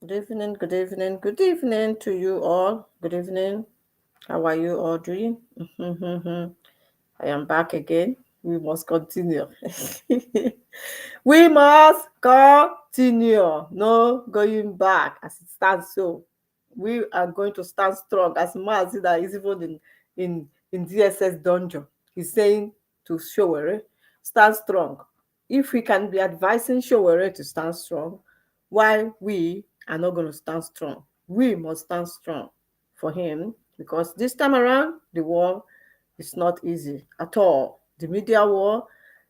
Good evening, good evening, good evening to you all. Good evening. How are you all doing? I am back again. We must continue. We must continue. No going back as it stands. So we are going to stand strong as Mazi that is even in DSS dungeon. He's saying to Showere, stand strong. If we can be advising Showere to stand strong, why we are not going to stand strong? We must stand strong for him because this time around the war is not easy at all. The media war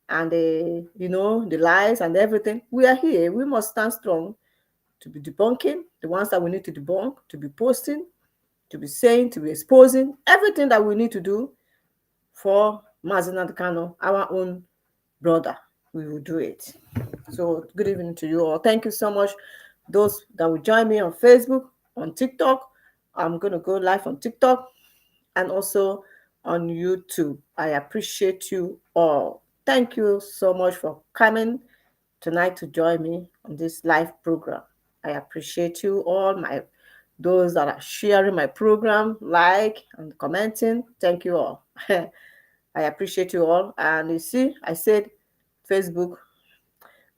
and the lies and everything. We are here. We must stand strong to be debunking the ones that we need to debunk, to be posting, to be saying, to be exposing everything that we need to do for Mazi Nnamdi Kanu, our own brother. We will do it. So good evening to you all. Thank you so much. Those that will join me on Facebook, on TikTok. I'm going to go live on TikTok and also on YouTube. I appreciate you all. Thank you so much for coming tonight to join me on this live program. I appreciate you all, my those that are sharing my program, like and commenting. Thank you all. I appreciate you all. And you see, I said Facebook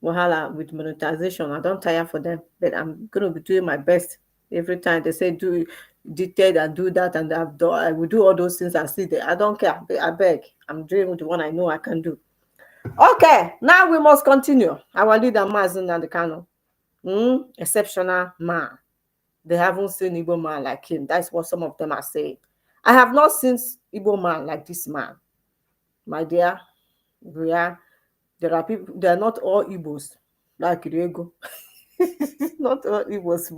wahala with monetization. I don't tire for them, but I'm gonna be doing my best every time they say do dictate and do that, and I will do all those things. I see that I don't care. I beg. I'm doing with the one I know I can do. Okay, now we must continue. Our leader Mazi Nnamdi Kanu, exceptional man. They haven't seen Igbo man like him. That's what some of them are saying. I have not seen Igbo man like this man, my dear. We are There are people. They are not all Igbos like Ego. Not all Igbos.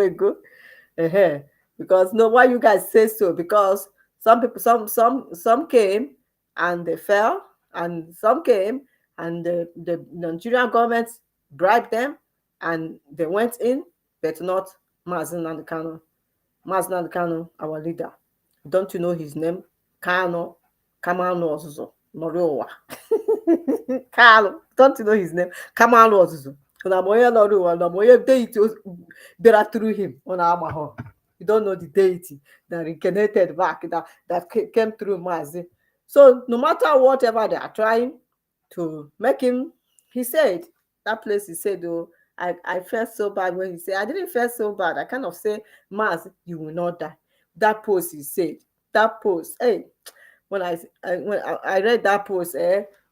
Ego. uh Because no, why you guys say so? Because some people, some came and they fell, and some came and the Nigerian government bribed them and they went in, but not Mazi Nnamdi Kanu. Mazi Nnamdi Kanu, our leader. Don't you know his name? Kano Kamano Ozuzo Noriowa. Kano, don't you know his name? Kamano Ozuzo. Na moye Noriowa, na moye deity better through him on Amaho. You don't know the deity that reincarnated back, that came through Mazi. So no matter whatever they are trying to make him, he said, that place he said, oh, I felt so bad when he said, I didn't feel so bad. I kind of say, Mazi, you will not die. That post he said, that post, hey, when I read that post,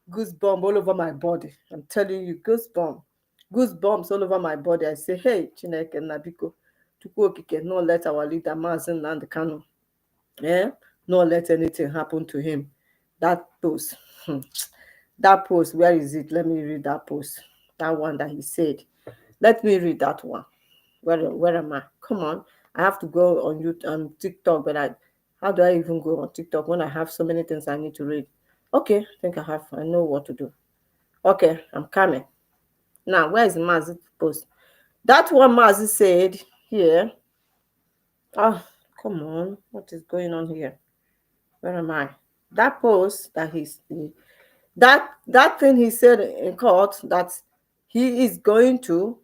goosebumps all over my body. I'm telling you, goosebumps all over my body. I say, hey, Chineke Nabiko, Chukwu Okike, not let our leader Mazi Nnamdi Kanu, not let anything happen to him. That post, that post, where is it? Let me read that post. That one that he said. Let me read that one. Where am I? Come on. I have to go on YouTube on TikTok, but how do I even go on TikTok when I have so many things I need to read? Okay, I think I know what to do. Okay, I'm coming. Now, where is Mazi post? That one Mazi said here. Oh, come on. What is going on here? Where am I? That post that that thing he said in court that he is going to,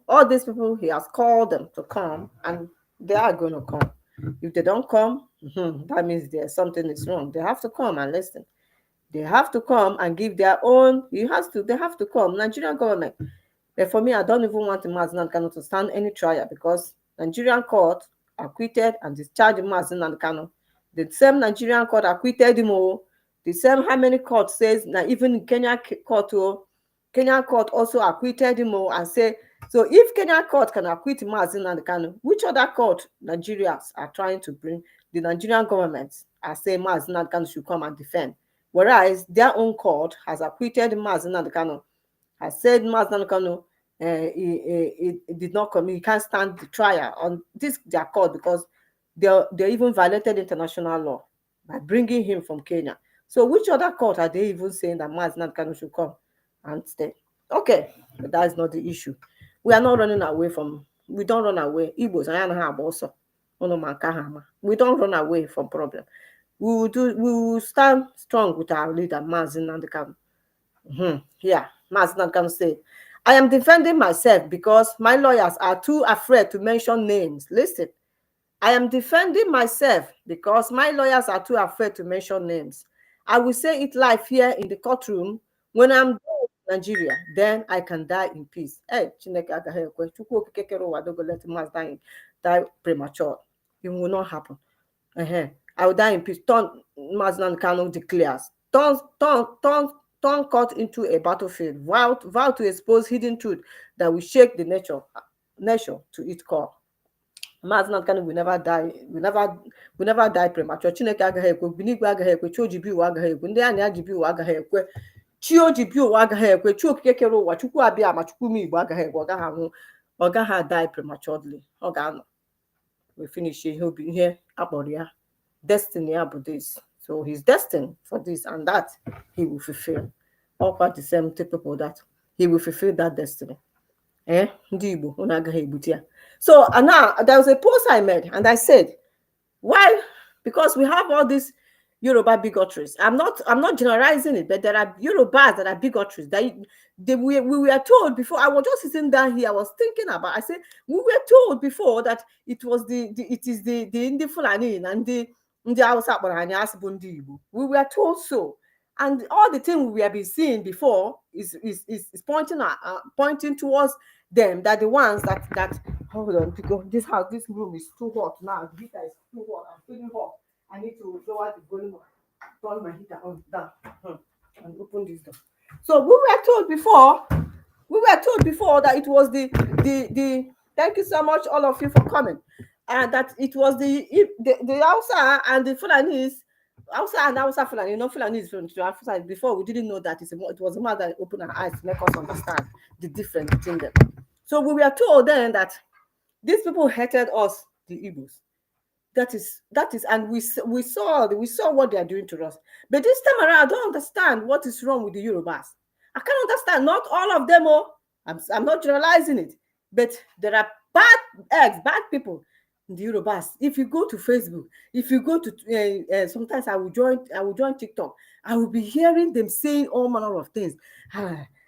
all these people, he has called them to come and they are going to come. If they don't come, that means there's something is wrong. They have to come and listen. They have to come and give their own. They have to come. Nigerian government. But for me, I don't even want Mazi Nnamdi Kanu to stand any trial because Nigerian court acquitted and discharged Mazi Nnamdi Kanu. The same Nigerian court acquitted him. The same how many court says now even in Kenya court, Kenya court also acquitted him and say, so if Kenya court can acquit Mazi Nnamdi Kanu, which other court Nigerians are trying to bring? The Nigerian government are saying Mazi Nnamdi Kanu should come and defend. Whereas their own court has acquitted Mazi Nnamdi Kanu, has said Mazi Nnamdi Kanu he did not come. He can't stand the trial on this their court because they even violated international law by bringing him from Kenya. So which other court are they even saying that Mazi Nnamdi Kanu should come and stay? Okay, but that is not the issue. We are not running away from. We don't run away. Igbos, I have also. We don't run away from problem. We will stand strong with our leader, Mazi Nnamdi Kanu. Yeah, Mazi Nnamdi Kanu said, I am defending myself because my lawyers are too afraid to mention names. Listen, I am defending myself because my lawyers are too afraid to mention names. I will say it live here in the courtroom when I'm done with Nigeria. Then I can die in peace. Hey, Chineke agaghị ekwe. Chukwu okike kere ụwa dogo let Mazi die premature. It will not happen. I will die in peace. Mazi Nnamdi Kanu declares. Turn court into a battlefield. Vow to expose hidden truth that will shake the nation to its core. Mazi Nnamdi Kanu will never die. Will never die premature. Chineke agaghị ekwe. Binigwe agaghị ekwe. Chi ojibi ụwa agaghị ekwe. Ndị anyị ajibi ụwa agaghị ekwe. Chi ojibi ụwa agaghị ekwe. Chi okike kere ụwa. Chukwu abịa ma Chukwu m Igbo agaghị ekwe. Ọ gaghị anwụ. Ọ gaghị die prematurely. Ọ ga-anọ. We finish ihe akpọrọ ya. Destiny about this. So he's destined for this and that he will fulfill. All quite the same people that he will fulfill that destiny. So and now there was a post I made and I said, why? Because we have all these Yoruba bigotries. I'm not generalizing it, but there are Yorubas that are bigotries. We were told before. I was just sitting down here. I was thinking about. I said we were told before that it was the Indi Fulani and the Hausa Bundi. We were told so, and all the things we have been seeing before is pointing towards them, that the ones that hold on, because this room is too hot now. The heater is too hot. I'm feeling hot. I need to lower the volume, turn my heater on down, and open this door. So we were told before that it was the thank you so much all of you for coming, and that it was the Hausa and the Fulanis, Hausa and Hausa Fulani, Fulanis from Hausa. Before we didn't know that it was a matter that opened our eyes to make us understand the difference between them. So we were told then that these people hated us, the Igbos. That is, and we saw what they are doing to us. But this time around, I don't understand what is wrong with the Yorubas. I can't understand. Not all of them. I'm not generalizing it, but there are bad people in the Yorubas. If you go to Facebook, if you go to sometimes I will join TikTok. I will be hearing them saying all manner of things.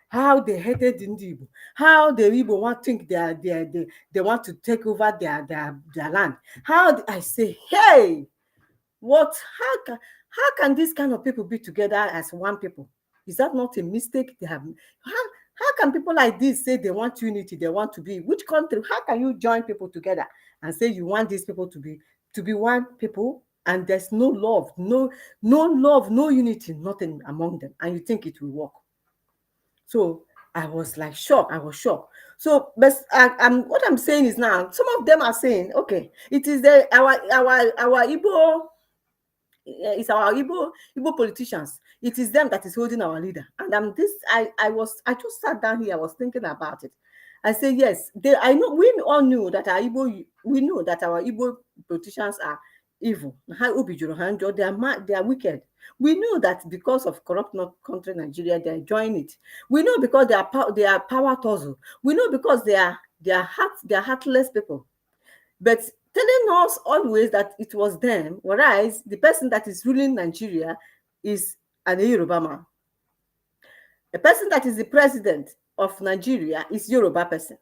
How they hated the Igbo, how the Igbo want to think they want to take over their land. I say, hey, what? How can these kind of people be together as one people? Is that not a mistake they have? How can people like this say they want unity? They want to be which country? How can you join people together and say you want these people to be one people? And there's no love, no love, no unity, nothing among them, and you think it will work? So I was like shocked. I was shocked. So, but what I'm saying is now, some of them are saying, okay, it is our Igbo, it's our Igbo politicians. It is them that is holding our leader. And I just sat down here. I was thinking about it. I say yes. I know we all knew that our Igbo politicians are evil. They are wicked. We know that because of corrupt country Nigeria, they are enjoying it. We know because they are power tussle. We know because they are heartless people. But telling us always that it was them, whereas the person that is ruling Nigeria is an Yoruba man. The person that is the president of Nigeria is Yoruba person.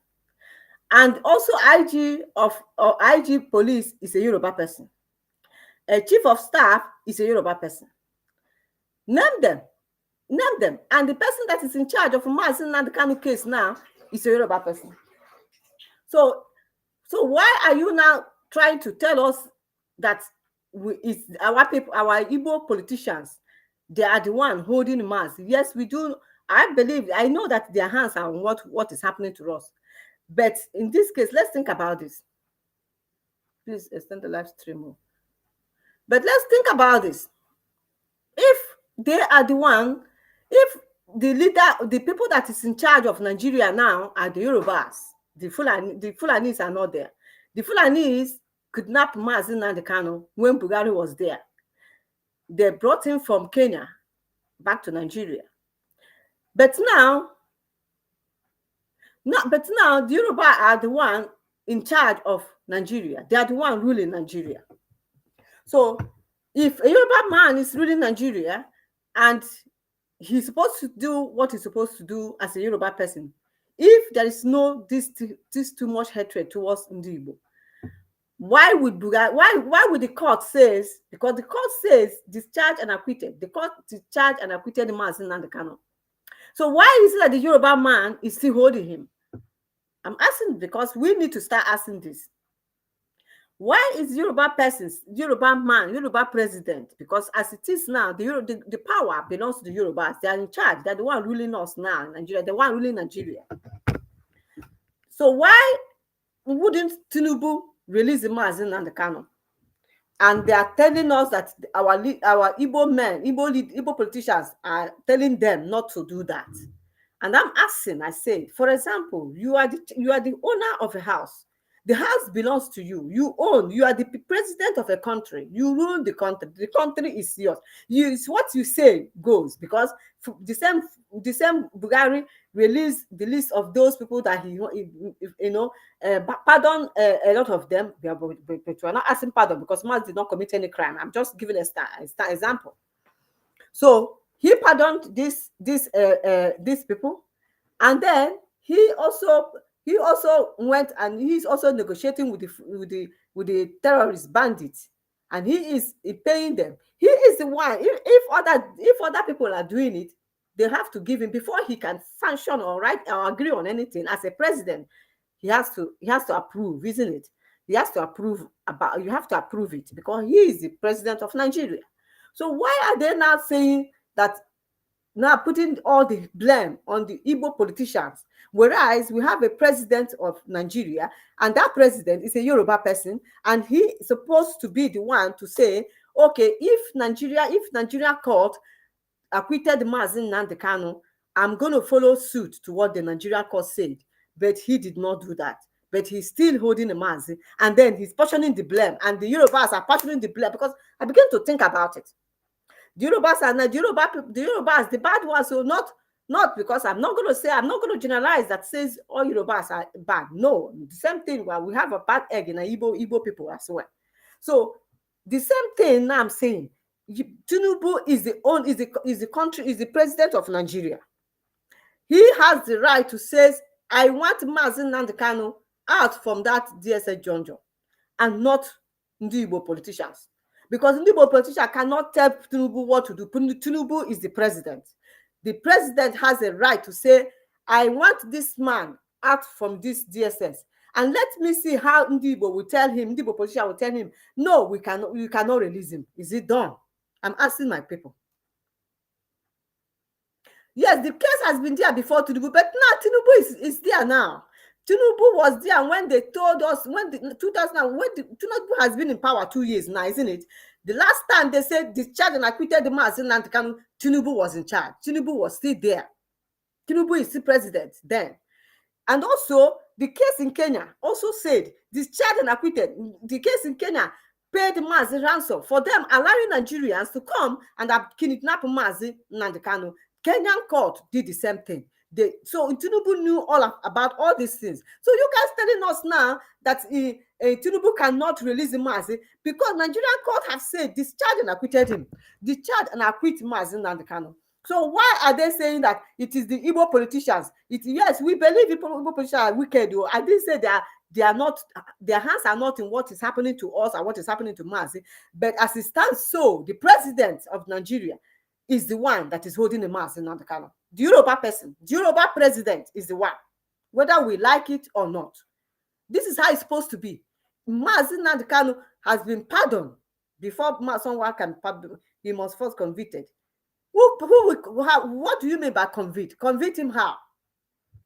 And also IG police is a Yoruba person. A chief of staff is a Yoruba person. Name them. And the person that is in charge of Mazi Nnamdi Kanu case now is a Yoruba person. So why are you now trying to tell us that it's our people, our Igbo politicians, they are the one holding Mazi? Yes, we do. I know that their hands are on what is happening to us. But in this case, let's think about this. Please extend the live stream more. But let's think about this. If they are the one, if the leader, the people that is in charge of Nigeria now are the Yorubas, the Fulanis are not there. The Fulanis kidnapped Mazi Nnamdi Kanu when Buhari was there. They brought him from Kenya back to Nigeria. But now the Yoruba are the one in charge of Nigeria. They are the one ruling Nigeria. So if a Yoruba man is ruling Nigeria and he's supposed to do what he's supposed to do as a Yoruba person, if there is no this too much hatred towards Ndibo, why would the court says, because the court says discharged and acquitted, the court discharged and acquitted Mazi Nnamdi Kanu. So why is it that the Yoruba man is still holding him? I'm asking because we need to start asking this. Why is Yoruba persons, Yoruba man, Yoruba president? Because as it is now, the power belongs to the Yorubas. They are in charge. They're the one ruling us now in Nigeria. The one ruling Nigeria. So why wouldn't Tinubu release the Mazi Nnamdi Kanu? And they are telling us that our Igbo men, Igbo politicians are telling them not to do that. And I'm asking, I say, for example, you are the owner of a house. The house belongs to you. You own. You are the president of a country. You rule the country. The country is yours. It's what you say goes. Because the same Buhari released the list of those people that he pardon a lot of them. But we're not asking pardon because Mazi did not commit any crime. I'm just giving a example. So he pardoned these people, and then he also went and he's also negotiating with the terrorist bandits, and he is paying them. He is the one. If other people are doing it, they have to give him before he can sanction or write or agree on anything. As a president, he has to approve, isn't it? He has to approve you have to approve it because he is the president of Nigeria. So why are they now saying that, now putting all the blame on the Igbo politicians, whereas we have a president of Nigeria, and that president is a Yoruba person, and he is supposed to be the one to say, okay, if Nigeria court acquitted Mazi Nnamdi Kanu, I'm going to follow suit to what the Nigeria court said. But he did not do that. But he's still holding the Mazi, and then he's portioning the blame, and the Yorubas are portioning the blame, because I began to think about it. The Yorubas are not the Yorubas, the bad ones. So not because I'm not going to generalize that says all Yorubas are bad. No, the same thing. Well, we have a bad egg in Igbo people as well. So the same thing now I'm saying. Tinubu is the president of Nigeria. He has the right to say, I want Mazi Nnamdi Kanu out from that DSS junction, and not Igbo politicians. Because the Igbo politician cannot tell Tinubu what to do. Tinubu is the president. The president has a right to say, I want this man out from this DSS. And let me see how Igbo will tell him, Igbo politician will tell him, no, we cannot release him. Is it done? I'm asking my people. Yes, the case has been there before Tinubu, but now Tinubu is there now. Tinubu was there when they told us, when Tinubu has been in power 2 years now, isn't it? The last time they said discharged and acquitted the Mazi Nnamdi Kanu, Tinubu was in charge. Tinubu was still there. Tinubu is still president then. And also, the case in Kenya also said discharged and acquitted. The case in Kenya paid Mazi ransom for them allowing Nigerians to come and kidnap Mazi Nnamdi Kanu. Kenyan court did the same thing. So Tinubu knew all about all these things. So you guys telling us now that Tinubu cannot release the Mazi because Nigerian court have said discharge and acquitted him. Discharge and acquit Mazi Nnamdi Kanu. So why are they saying that it is the Igbo politicians? Yes, we believe Igbo politicians are wicked. I didn't say they are not, their hands are not in what is happening to us and what is happening to Mazi. But as it stands, so the president of Nigeria is the one that is holding the Mazi Nnamdi Kanu. The Yoruba person, the Yoruba president is the one, whether we like it or not. This is how it's supposed to be. Mazi Nnamdi Kanu has been pardoned before someone can pardon. He must first convicted. What do you mean by convict? Convict him how?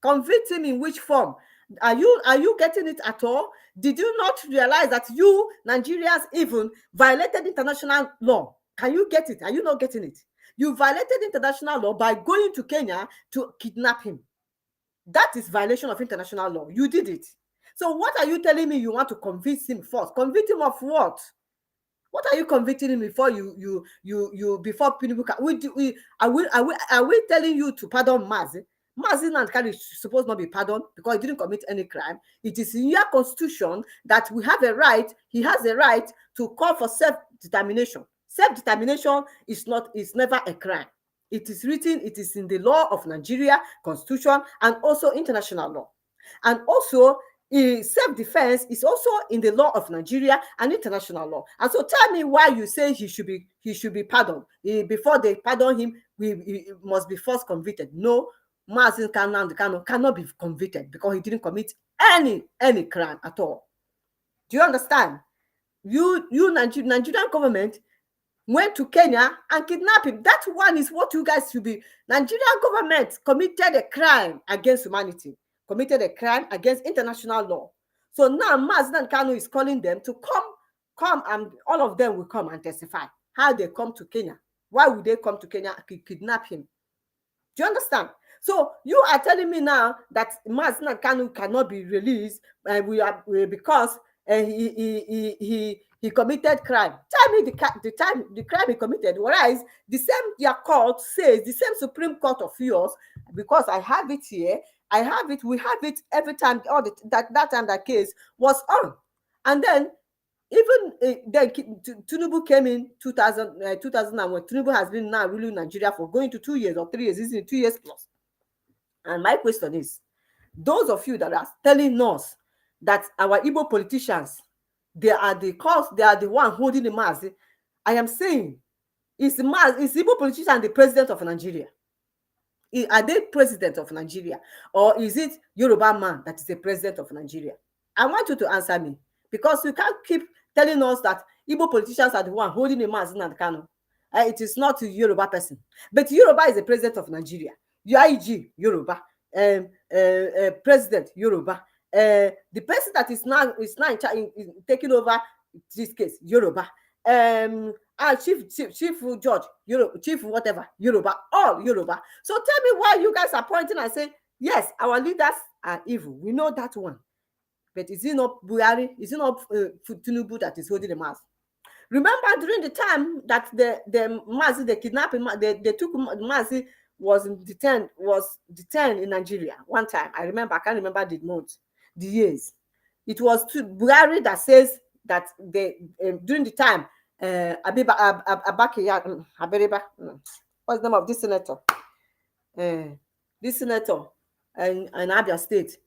Convict him in which form? Are you getting it at all? Did you not realize that you Nigerians even violated international law? Can you get it? Are you not getting it? You violated international law by going to Kenya to kidnap him. That is violation of international law. You did it. So what are you telling me you want to convict him first? Convict him of what? What are you convicting him before before Tinubu? Are we telling you to pardon Mazi? Mazi Nnamdi Kanu is supposed not be pardoned because he didn't commit any crime. It is in your constitution that we have a right. He has a right to call for self-determination. Self-determination is never a crime. It is written, it is in the law of Nigeria, constitution, and also international law. And also, self-defense is also in the law of Nigeria and international law. And so tell me why you say he should be pardoned. Before they pardon him, he must be first convicted. No, Mazi Nnamdi Kanu cannot be convicted because he didn't commit any crime at all. Do you understand? You Nigerian government went to Kenya and kidnapped him. That one is what you guys should be. Nigerian government committed a crime against humanity, committed a crime against international law. So now Mazi Nnamdi Kanu is calling them to come, and all of them will come and testify how they come to Kenya. Why would they come to Kenya and kidnap him? Do you understand? So you are telling me now that Mazi Nnamdi Kanu cannot be released because he committed crime. Tell me the crime he committed. Whereas the same their court says, the same Supreme Court of yours, because I have it here, we have it every time. That time that case was on, and then even then Tinubu came in 2001. Tinubu has been now ruling Nigeria for going to 2 years or 3 years, isn't it? 2 years plus. And my question is, those of you that are telling us that our Igbo politicians, they are the one holding the Mazi, I am saying, is Igbo politician the president of Nigeria? Are they president of Nigeria, or is it Yoruba man that is the president of Nigeria? I want you to answer me, because you can't keep telling us that Igbo politicians are the one holding the Mazi Nnamdi Kanu. It is not a Yoruba person, but Yoruba is the president of Nigeria. UIG Yoruba, president Yoruba. The person that is now taking over this case, Yoruba. Chief judge, Yoruba, chief whatever, Yoruba, all Yoruba. So tell me why you guys are pointing and saying, yes, our leaders are evil. We know that one. But is it not Buhari? Is it not Tinubu that is holding the mask? Remember during the time that the Mazi, the kidnapping, they took Mazi was detained in Nigeria one time. I remember, I can't remember the month, the years. It was Buhari that says that during the time, Aberiba, what's the name of this senator? This senator in Abia State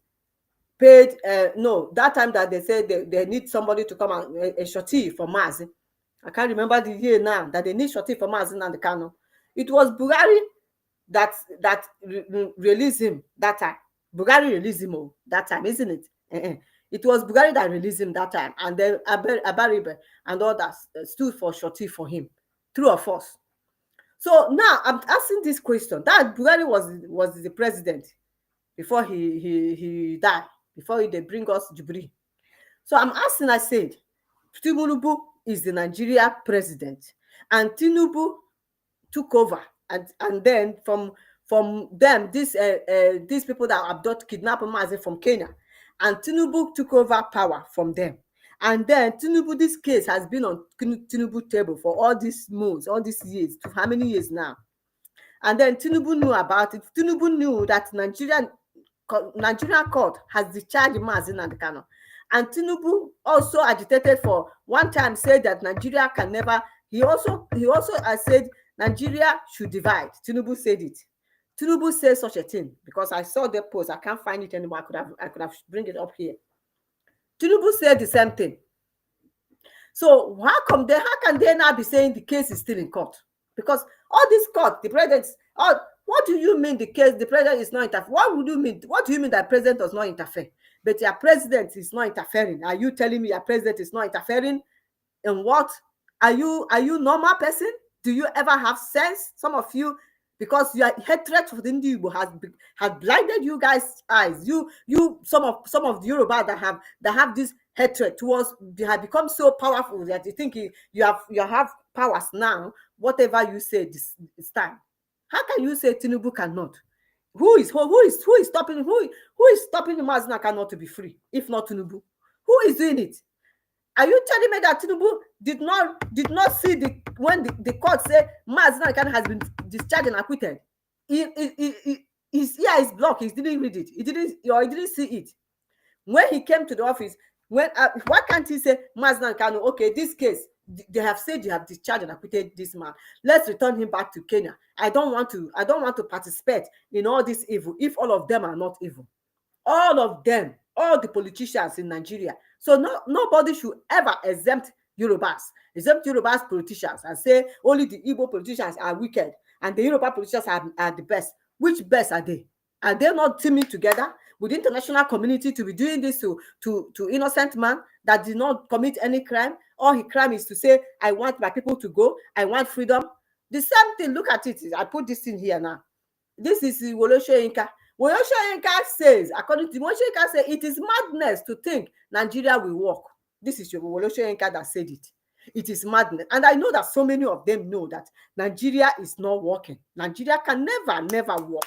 paid, no, that time that they said they need somebody to come and a shorty for Mazi. I can't remember the year now that they need shorty for Mazi Nnamdi Kanu. It was Buhari that released him that time. Buhari released him that time, isn't it? It was Buhari that released him that time, and then Abaribe and all that stood for shorty for him, true or false. So now I'm asking this question: that Buhari was the president before he died, before they bring us Jubilee. So I'm asking, I said, Tinubu is the Nigeria president, and Tinubu took over, and then from them, these people that abduct, kidnap Mazi from Kenya, and Tinubu took over power from them. And then Tinubu, this case has been on Tinubu table for all these months, all these years, how many years now? And then Tinubu knew about it. Tinubu knew that Nigerian court has discharged Mazi Nnamdi Kanu. And Tinubu also agitated for one time, said that Nigeria can never, he also said Nigeria should divide. Tinubu said it. Tinubu said such a thing, because I saw the post. I can't find it anymore. I could have bring it up here. Tinubu said the same thing. So how can they now be saying the case is still in court? Because all this court, the president, what do you mean the president is not interfering? What do you mean that president does not interfere? But your president is not interfering. Are you telling me your president is not interfering in what? Are you normal person? Do you ever have sense? Some of you, because your hatred for the Igbo has blinded you guys' eyes. Some of the Yoruba that have this hatred towards, they have become so powerful that you think you have powers now. Whatever you say this time, how can you say Tinubu cannot? Who is stopping the Mazi Nnamdi Kanu to be free, if not Tinubu? Who is doing it? Are you telling me that Tinubu did not see when the court said Mazi Nnamdi Kanu has been discharged and acquitted? His ear is blocked. He didn't read it. He didn't see it. When he came to the office, why can't he say Mazi Nnamdi Kanu, okay, this case, they have said they have discharged and acquitted this man. Let's return him back to Kenya. I don't want to participate in all this evil if all of them are not evil. All of them, all the politicians in Nigeria. So nobody should ever exempt Yorubas politicians and say only the Igbo politicians are wicked and the Yoruba politicians are the best. Which best are they? Are they not teaming together with the international community to be doing this to innocent man that did not commit any crime? All his crime is to say, I want my people to go, I want freedom. The same thing, look at it. I put this in here now. This is Wole Soyinka. Wole Soyinka says, according to Wole Soyinka, say it is madness to think Nigeria will work. This is Wole Soyinka that said it. It is madness. And I know that so many of them know that Nigeria is not working. Nigeria can never work.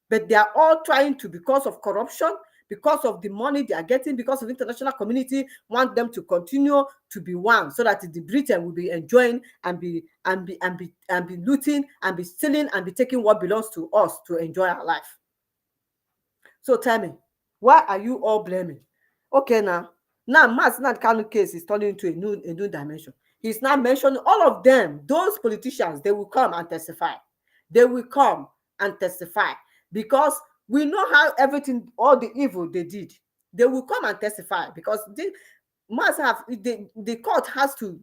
But they are all trying to, because of corruption, because of the money they are getting, because of the international community want them to continue to be one, so that the Britain will be enjoying and be looting and be stealing and be taking what belongs to us to enjoy our life. So tell me, why are you all blaming? Okay, now Mazi Nnamdi Kanu case is turning into a new dimension. He's now mentioning all of them, those politicians. They will come and testify. They will come and testify. Because we know how everything, all the evil they did, they will come and testify, because they must have the court has to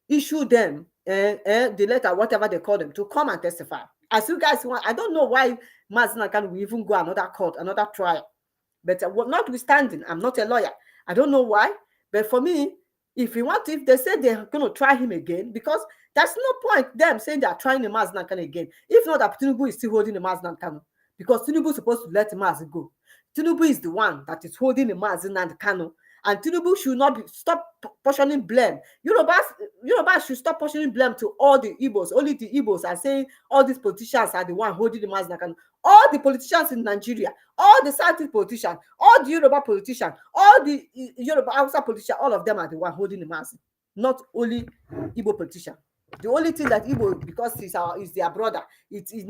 issue them the letter, whatever they call them, to come and testify. As you guys want, I don't know why Mazi Nnamdi Kanu will even go another court, another trial. But notwithstanding, I'm not a lawyer. I don't know why. But for me, if they say they're going to try him again, because there's no point them saying they're trying the Mazi Nnamdi Kanu again, if not that Tinubu is still holding the Mazi Nnamdi Kanu, because Tinubu is supposed to let Mazi go. Tinubu is the one that is holding the Mazi Nnamdi Kanu, and Tinubu should not stop portioning blame. Yorubas should stop portioning blame to all the Igbos. Only the Igbos are saying all these politicians are the one holding the Mazi Nnamdi Kanu. All the politicians in Nigeria, all the Southeast politicians, all the Yoruba politicians, all the Yoruba Hausa politicians, all of them are the one holding the Mazi, not only Igbo politician. The only thing that Igbo, because he's their brother, he's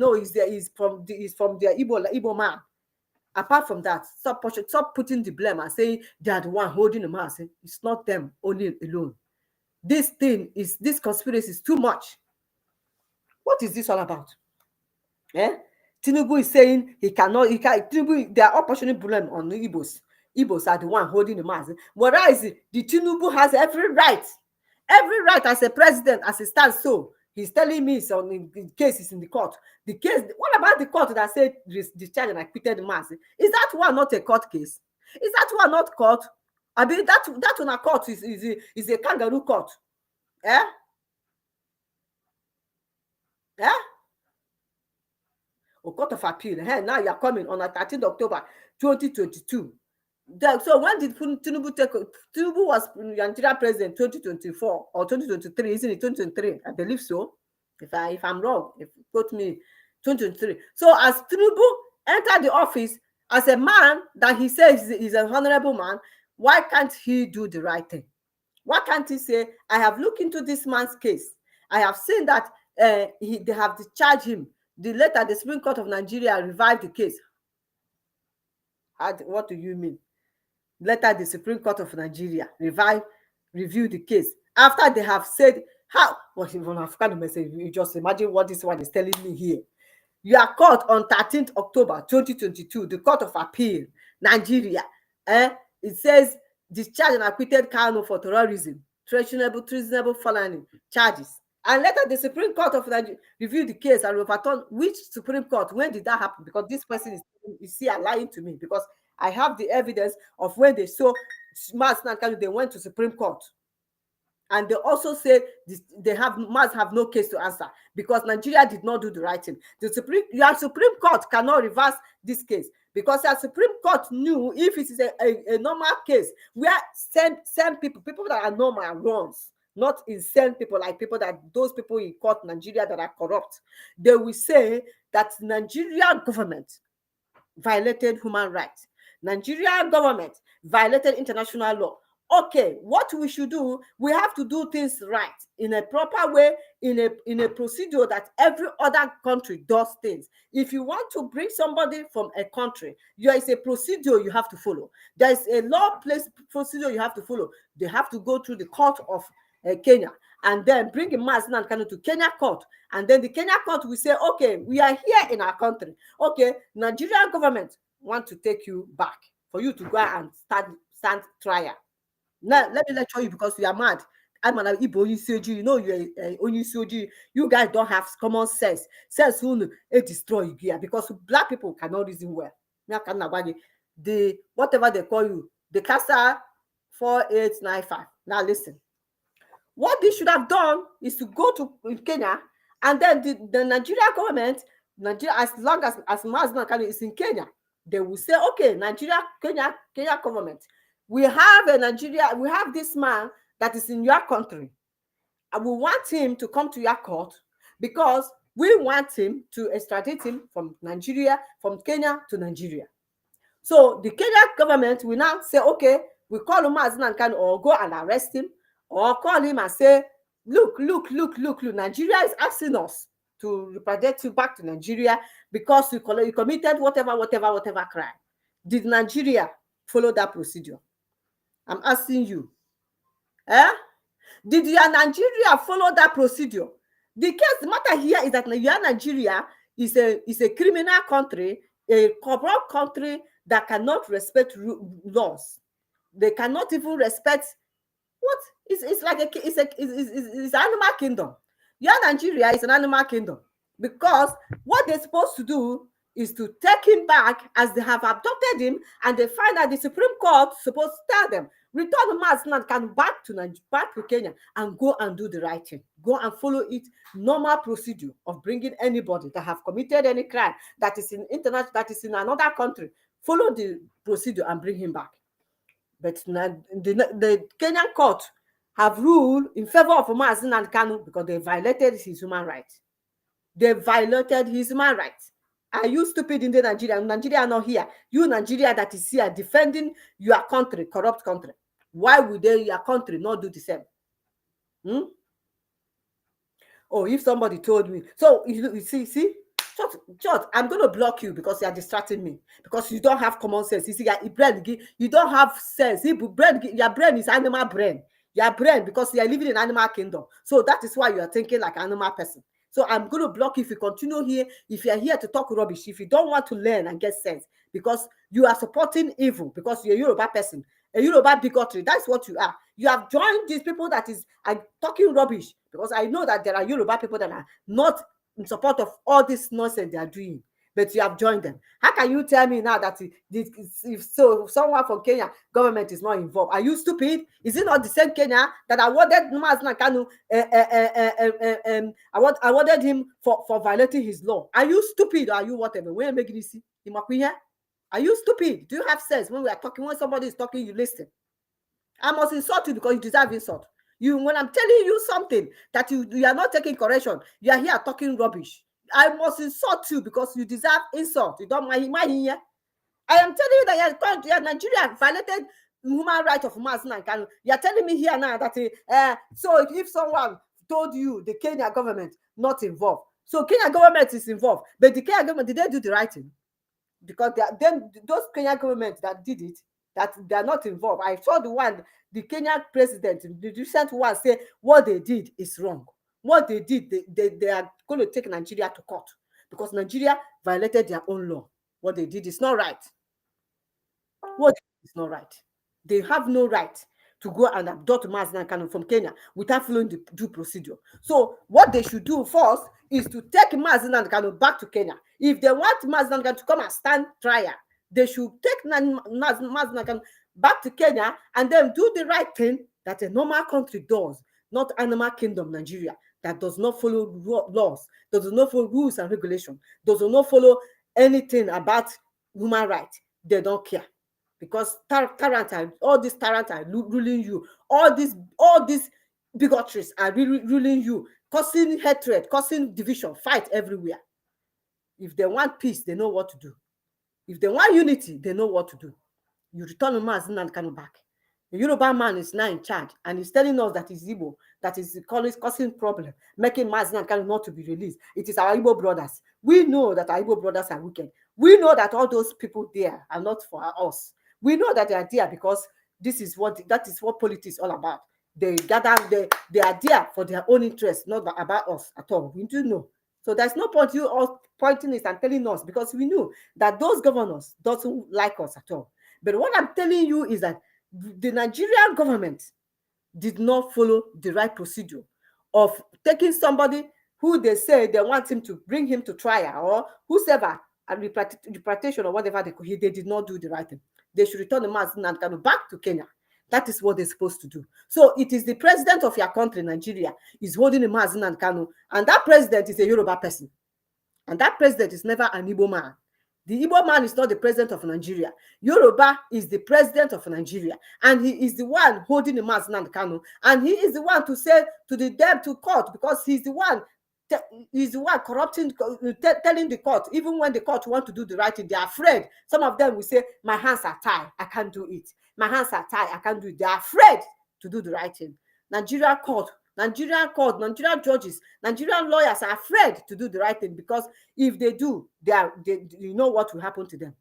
from their Igbo man. Apart from that, stop putting the blame and saying they are the one holding the Mazi. It's not them only alone. This conspiracy is too much. What is this all about? Tinubu is saying Tinubu, they are all portioning blame on the Igbos. Igbos are the one holding the Mazi. Whereas the Tinubu has every right as a president, as it stands. So he's telling me the case is in the court. The case, what about the court that said discharge and acquitted Mazi? Is that one not a court case? Is that one not court? I mean, that one a court is a kangaroo court. Or Court of Appeal. Now you're coming on the 13th October 2022. So when did Tinubu take? Tinubu was Nigeria president 2024 or 2023, isn't it? 2023, I believe so. If I'm wrong, quote me, 2023. So as Tinubu entered the office as a man that he says is an honorable man, why can't he do the right thing? Why can't he say, I have looked into this man's case. I have seen that they have discharged him. The Supreme Court of Nigeria revived the case. What do you mean? Later, the Supreme Court of Nigeria review the case after they have said how. Well, even African message, you just imagine what this one is telling me here. You are caught on 13th October 2022, the Court of Appeal, Nigeria. It says discharged and acquitted Kanu for terrorism, treasonable felony charges. And later, the Supreme Court of Nigeria reviewed the case and overturned. Which Supreme Court? When did that happen? Because this person is lying to me, because I have the evidence of when they saw Mazi Nnamdi Kanu, they went to Supreme Court. And they also say must have no case to answer, because Nigeria did not do the right thing. Your Supreme Court cannot reverse this case, because the Supreme Court knew if it is a normal case where send people that are normal runs, not insane people like those people in court Nigeria that are corrupt, they will say that Nigerian government violated human rights. Nigerian government violated international law. Okay, what we should do, we have to do things right, in a proper way, in a procedure that every other country does things. If you want to bring somebody from a country, there is a procedure you have to follow. There is a law place procedure you have to follow. They have to go through the court of Kenya, and then bring Mazi Nnamdi Kanu to Kenya court, and then the Kenya court will say, okay, we are here in our country. Okay, Nigerian government want to take you back for you to go and stand trial. Now, let me lecture you because you are mad. I'm an Igbo Onyisioji. You know you're Onyisioji. You guys don't have common sense. Sense who destroy you here because black people cannot reason well. The whatever they call you, the CASA 4895. Now listen. What they should have done is to go to Kenya, and then the Nigerian government, Nigeria, as long as Mazi Nnamdi Kanu is in Kenya, they will say, okay, Kenya government, we have this man that is in your country, and we want him to come to your court because we want him to extradite him from Kenya to Nigeria. So the Kenya government will now say, okay, we call Mazi Nnamdi Kanu or go and arrest him, or call him and say, look, Nigeria is asking us to repatriate you back to Nigeria because you committed whatever crime. Did Nigeria follow that procedure? I'm asking you. Did Nigeria follow that procedure? The matter here is that Nigeria is a criminal country, a corrupt country that cannot respect laws. They cannot even respect what? It's like it's animal kingdom. Nigeria is an animal kingdom because what they're supposed to do is to take him back as they have abducted him, and they find that the Supreme Court supposed to tell them, return Mazi Nnamdi Kanu back to Kenya and go and do the right thing. Go and follow it normal procedure of bringing anybody that have committed any crime that is in another country. Follow the procedure and bring him back. But the Kenyan court have ruled in favor of Mazi Nnamdi Kanu because they violated his human rights. They violated his human rights. Are you stupid in Nigeria? Nigeria are not here. You Nigeria that is here defending your country, corrupt country. Why would your country not do the same? Oh, if somebody told me. So you see, Church, I'm going to block you because you are distracting me. Because you don't have common sense. You see, you don't have sense. Your brain is animal brain. Your brain, because you are living in animal kingdom. So that is why you are thinking like an animal person. So I'm going to block you if you continue here. If you are here to talk rubbish, if you don't want to learn and get sense, because you are supporting evil, because you're a Yoruba person, a Yoruba bigotry. That's what you are. You have joined these people that are talking rubbish, because I know that there are Yoruba people that are not in support of all this nonsense they are doing, but you have joined them. How can you tell me now that if someone from Kenya government is not involved? Are you stupid? Is it not the same Kenya that awarded Mazi Nnamdi Kanu awarded him for violating his law? Are you stupid or are you whatever? When you making this, are you stupid? Do you have sense? When we are talking, when somebody is talking, you listen. I must insult you because you deserve insult. When I'm telling you something that you are not taking correction, you are here talking rubbish. I must insult you because you deserve insult. You don't mind here. I am telling you that Nigeria violated human rights of Mazi Nnamdi Kanu. You are telling me here now that so if someone told you the Kenya government not involved, so Kenya government is involved, but the Kenya government, did they do the right thing? Because those Kenya government that did it, that they are not involved. I saw the Kenyan president, the recent one, say what they did is wrong. What they did, they are going to take Nigeria to court because Nigeria violated their own law. What they did is not right. What is not right? They have no right to go and abduct Mazi Nnamdi Kanu from Kenya without following the due procedure. So what they should do first is to take Mazi Nnamdi Kanu back to Kenya. If they want Mazi Nnamdi Kanu to come and stand trial, they should take Mazi Nnamdi Kanu back to Kenya and then do the right thing that a normal country does, not animal kingdom Nigeria that does not follow laws, does not follow rules and regulations, does not follow anything about human rights. They don't care. Because all these tyrants are ruling you. All these bigotries are ruling you, causing hatred, causing division, fight everywhere. If they want peace, they know what to do. If they want unity, they know what to do. You return Mazi Nnamdi Kanu back. The Yoruba man is now in charge and he's telling us that it's Igbo that is causing problem, making Mazi Nnamdi Kanu not to be released. It is our Igbo brothers. We know that our Igbo brothers are wicked. We know that all those people there are not for us. We know that they are there because that is what politics is all about. They gather, they are there for their own interest, not about us at all. We do know. So there's no point you all pointing this and telling us, because we knew that those governors doesn't like us at all. But what I'm telling you is that the Nigerian government did not follow the right procedure of taking somebody who they say they want him to bring him to trial, or whosoever, and repatriation or whatever they did not do the right thing. They should return the Mazi Nnamdi Kanu back to Kenya. That is what they're supposed to do. So it is the president of your country, Nigeria, is holding the Mazi Nnamdi Kanu, and that president is a Yoruba person. And that president is never an Igbo man. The Igbo man is not the president of Nigeria. Yoruba is the president of Nigeria, and he is the one holding the Mazi Nnamdi Kanu, and he is the one to say to them to court, because he's the one corrupting, telling the court, even when the court want to do the right thing, they are afraid. Some of them will say, my hands are tied, I can't do it. My hands are tied, I can't do it. They are afraid to do the right thing. Nigerian judges, Nigerian lawyers are afraid to do the right thing, because if they do, you know what will happen to them.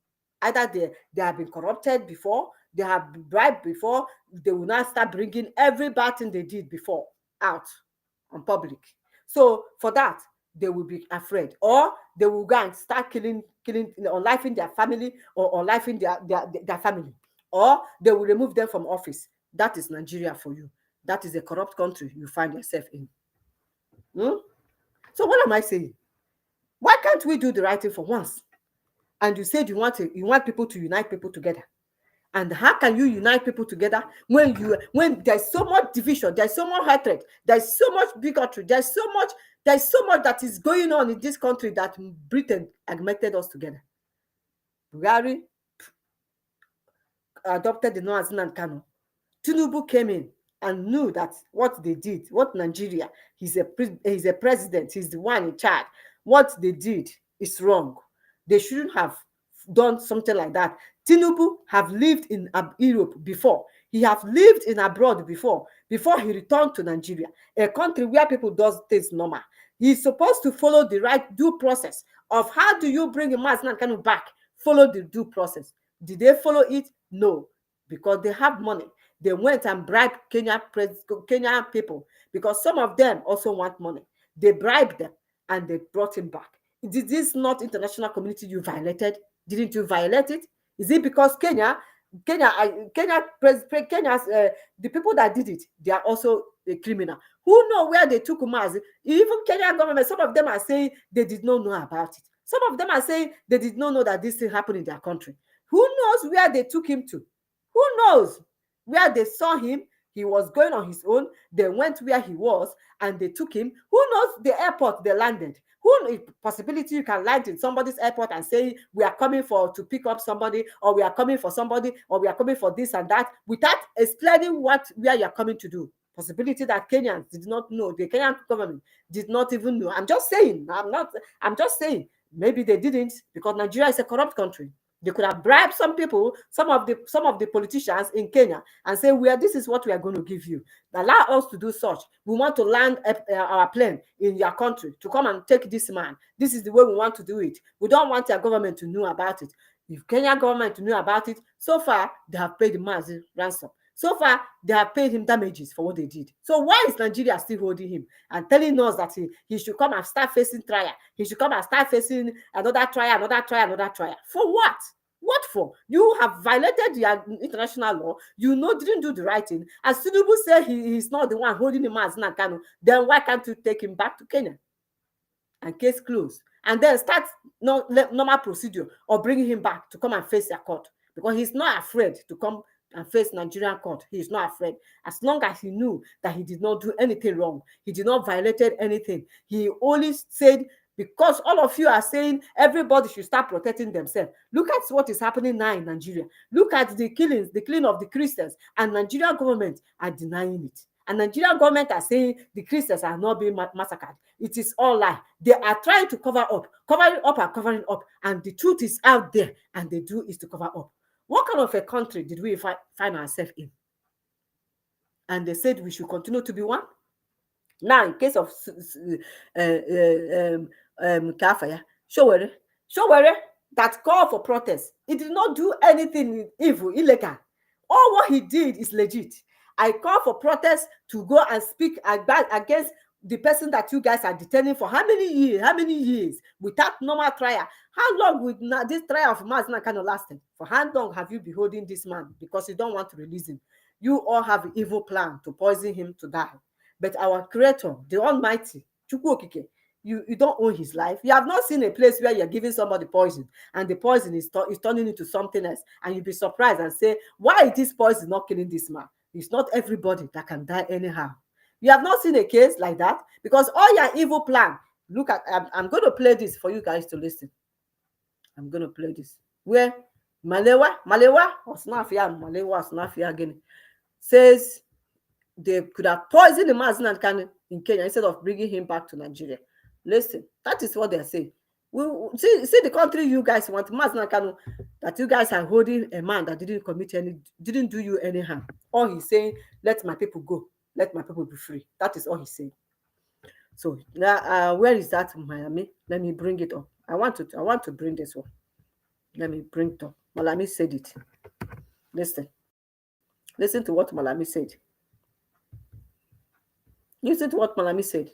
Either they have been corrupted before, they have been bribed before, they will now start bringing every bad thing they did before out on public. So for that, they will be afraid, or they will go and start killing, or life in their family, or life in their family, or they will remove them from office. That is Nigeria for you. That is a corrupt country you find yourself in. So what am I saying? Why can't we do the right thing for once? And you said you want people to unite people together. And how can you unite people together when there's so much division, there's so much hatred, there's so much bigotry, there's so much that is going on in this country that Britain admitted us together. Buhari adopted the Mazi Nnamdi Kanu. Tinubu came in and knew that what they did, what Nigeria, he's a president, he's the one in charge. What they did is wrong. They shouldn't have done something like that. Tinubu have lived in Europe before. He have lived in abroad before he returned to Nigeria, a country where people does things normal. He's supposed to follow the right due process of how do you bring a Mazi Nnamdi Kanu back. Follow the due process. Did they follow it? No, because they have money. They went and bribed Kenyan people, because some of them also want money. They bribed them and they brought him back. Is this not international community you violated? Didn't you violate it? Is it because Kenya's the people that did it, they are also a criminal? Who know where they took Mazi? Even Kenyan government, some of them are saying they did not know about it. Some of them are saying they did not know that this thing happened in their country. Who knows where they took him to? Who knows where they saw him? He was going on his own. They went where he was and they took him. Who knows the airport they landed? Who possibility you can land in somebody's airport and say we are coming to pick up somebody, or we are coming for somebody, or we are coming for this and that, without explaining where you are coming to do. Possibility that Kenyans did not know, the Kenyan government did not even know. I'm just saying. I'm just saying. Maybe they didn't, because Nigeria is a corrupt country. They could have bribed some people, some of the politicians in Kenya, and say, well, this is what we are going to give you. Allow us to do such. We want to land our plane in your country to come and take this man. This is the way we want to do it. We don't want your government to know about it. If Kenyan government knew about it, so far, they have paid the Mazi ransom. So far, they have paid him damages for what they did. So why is Nigeria still holding him and telling us that he should come and start facing trial? He should come and start facing another trial. For what? What for? You have violated the international law. You didn't do the right thing. As Tinubu said he's not the one holding him as Mazi Nnamdi Kanu, then why can't you take him back to Kenya? And case closed. And then start normal procedure or bringing him back to come and face your court. Because he's not afraid to come and face Nigerian court. He is not afraid. As long as he knew that he did not do anything wrong, he did not violated anything. He only said, because all of you are saying everybody should start protecting themselves. Look at what is happening now in Nigeria. Look at the killing of the Christians, and Nigerian government are denying it. And Nigerian government are saying the Christians are not being massacred. It is all lie. They are trying to cover up, covering up, and the truth is out there, and they do is to cover up. What kind of a country did we find ourselves in? and they said we should continue to be one. Now, in case of Kafaya, Showere, that call for protest, he did not do anything evil, illegal. All what he did is legit. I call for protest to go and speak against the person that you guys are detaining for how many years without normal trial. How long would this trial of Mazi Nnamdi Kanu lasted? For how long have you been holding this man because you don't want to release him? You all have an evil plan to poison him to die. But our creator, the Almighty, Chukwu, you don't own his life. You have not seen a place where you're giving somebody poison and the poison is turning into something else, and you'll be surprised and say, why is this poison not killing this man? It's not everybody that can die anyhow. You have not seen a case like that, because all your evil plan, look at, I'm going to play this for you guys to listen. I'm going to play this. Where Malewa Osnafia again says they could have poisoned the Mazi Nnamdi Kanu in Kenya instead of bringing him back to Nigeria. Listen, that is what they're saying. We see the country you guys want, Mazi Nnamdi Kanu, that you guys are holding a man that didn't do you any harm. All he's saying, let my people go, let my people be free. That is all he's saying. So where is that in Miami? Let me bring it up. I want to bring this one. Let me bring it up. Malami said it. Listen to what Malami said. Listen to what Malami said.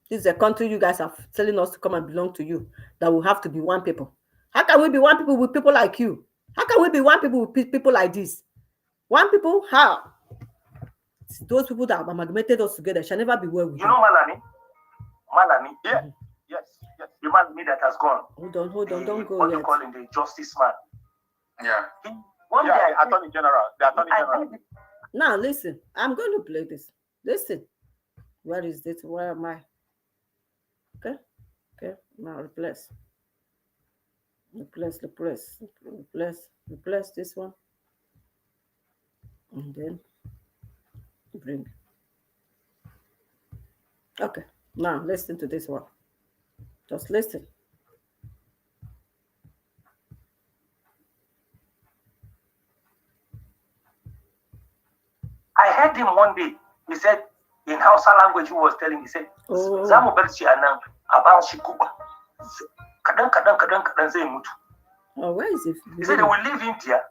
This is a country you guys are telling us to come and belong to you, that we have to be one people. How can we be one people with people like you? How can we be one people with people like this? One people? How? Those people that have amalgamated us together shall never be well with you. You know Malami? Malami? Yeah. Mm-hmm. Yes. The man that has gone. Hold on, don't go what yet. You call him the justice man. Yeah. The Attorney General. Now listen, I'm going to play this. Listen. Where is this? Where am I? Okay. Now replace this one. And then bring. Okay. Now listen to this one. Just listen. I heard him one day. He said, in Hausa language, he was telling, he said, Zamu barci anan aban shi kuba. Kadan zai mutu. Oh, where is it? He said they will leave India.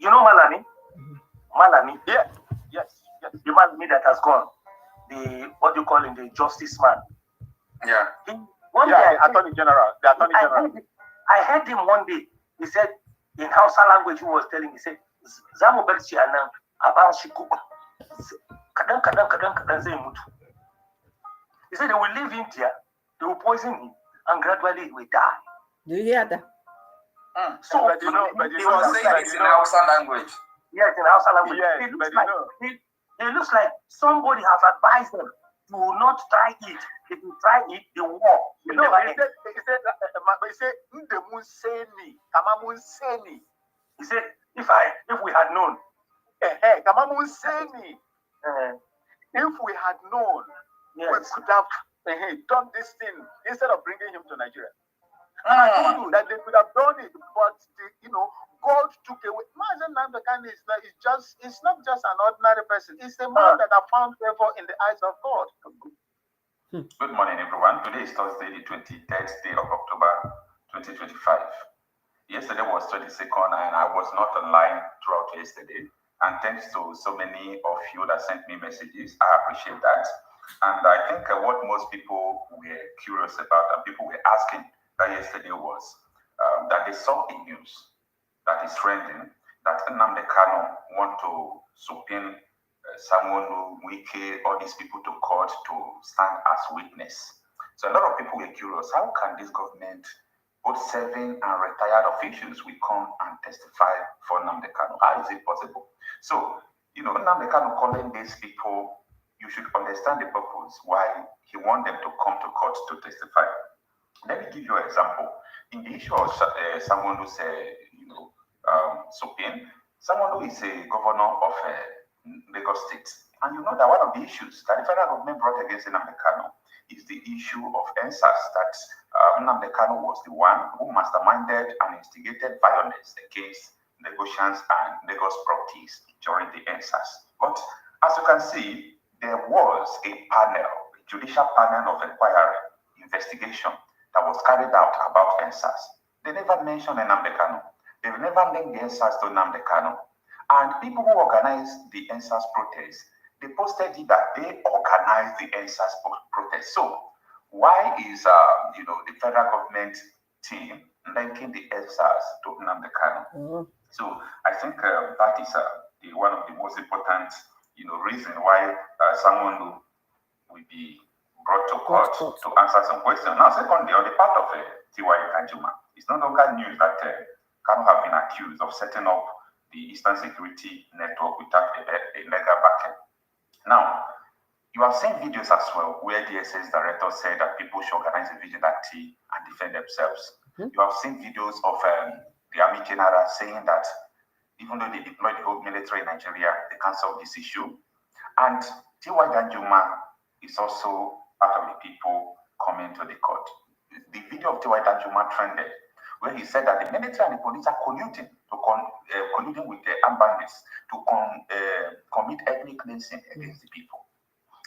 You know Malami? Mm-hmm. Malami? Yeah. Yes. The man that has gone. The what you call him, the justice man. Yeah. The Attorney General. I heard him one day. He said, in Hausa language, he was telling, he said, Zamu barci anan aban shi kuba. Kadan zai mutu. He said they will leave India, they will poison him, and gradually he will die. Do you hear that? So, but he was saying it in Hausa language. Yes, in Hausa language. Yes, it looks like somebody has advised them to not try it. If you try it, the war will never end. He said, if we had known. If we had known, yes, we could have done this thing instead of bringing him to Nigeria. I told you that they could have done it, but God took away. Mazi Nnamdi Kanu it's not just an ordinary person. It's a man that has found favor in the eyes of God. Good morning, everyone. Today is Thursday, the 23rd day of October, 2025. Yesterday was 22nd, and I was not online throughout yesterday. And thanks to so many of you that sent me messages, I appreciate that. And I think what most people were curious about and people were asking yesterday was that they saw a news that is trending that Nnamdi Kanu want to subpoena Samuel Wike, all these people to court to stand as witness. So a lot of people were curious, how can this government, both serving and retired officials, will come and testify for Nnamdi Kanu? How is it possible? So, Nnamdi Kanu calling these people, you should understand the purpose why he wants them to come to court to testify. Let me give you an example. In the issue of someone who's subpoena, someone who is a governor of Lagos State, and you know that one of the issues that the federal government brought against Nnamdi Kanu is the issue of NSAS, that Nnamdi Kanu was the one who masterminded and instigated violence against Lagosians and Lagos properties during the NSAS. But As you can see, there was a panel, a judicial panel of inquiry, investigation that was carried out about NSAS. They never mentioned Nnamdi Kanu. They've never linked the NSAS to Nnamdi Kanu. And people who organized the NSAS protest, they posted it that they organized the NSAS protest. So why is the federal government team linking the NSAS to Nnamdi Kanu? So I think that is one of the most important reason why someone will be brought to court to answer some questions. Now, secondly, on the part of T.Y. Danjuma, it's no longer news that Kanu have been accused of setting up the Eastern Security Network without a legal backing. Now, you have seen videos as well where DSS director said that people should organize a vigilante and defend themselves. You have seen videos of the Army General saying that even though they deployed the whole military in Nigeria, they can't solve this issue. And T.Y. Danjuma is also part of the people coming to the court. The video of T.Y. Danjuma trended, where he said that the military and the police are colluding with the armed bandits to commit ethnic cleansing against the people.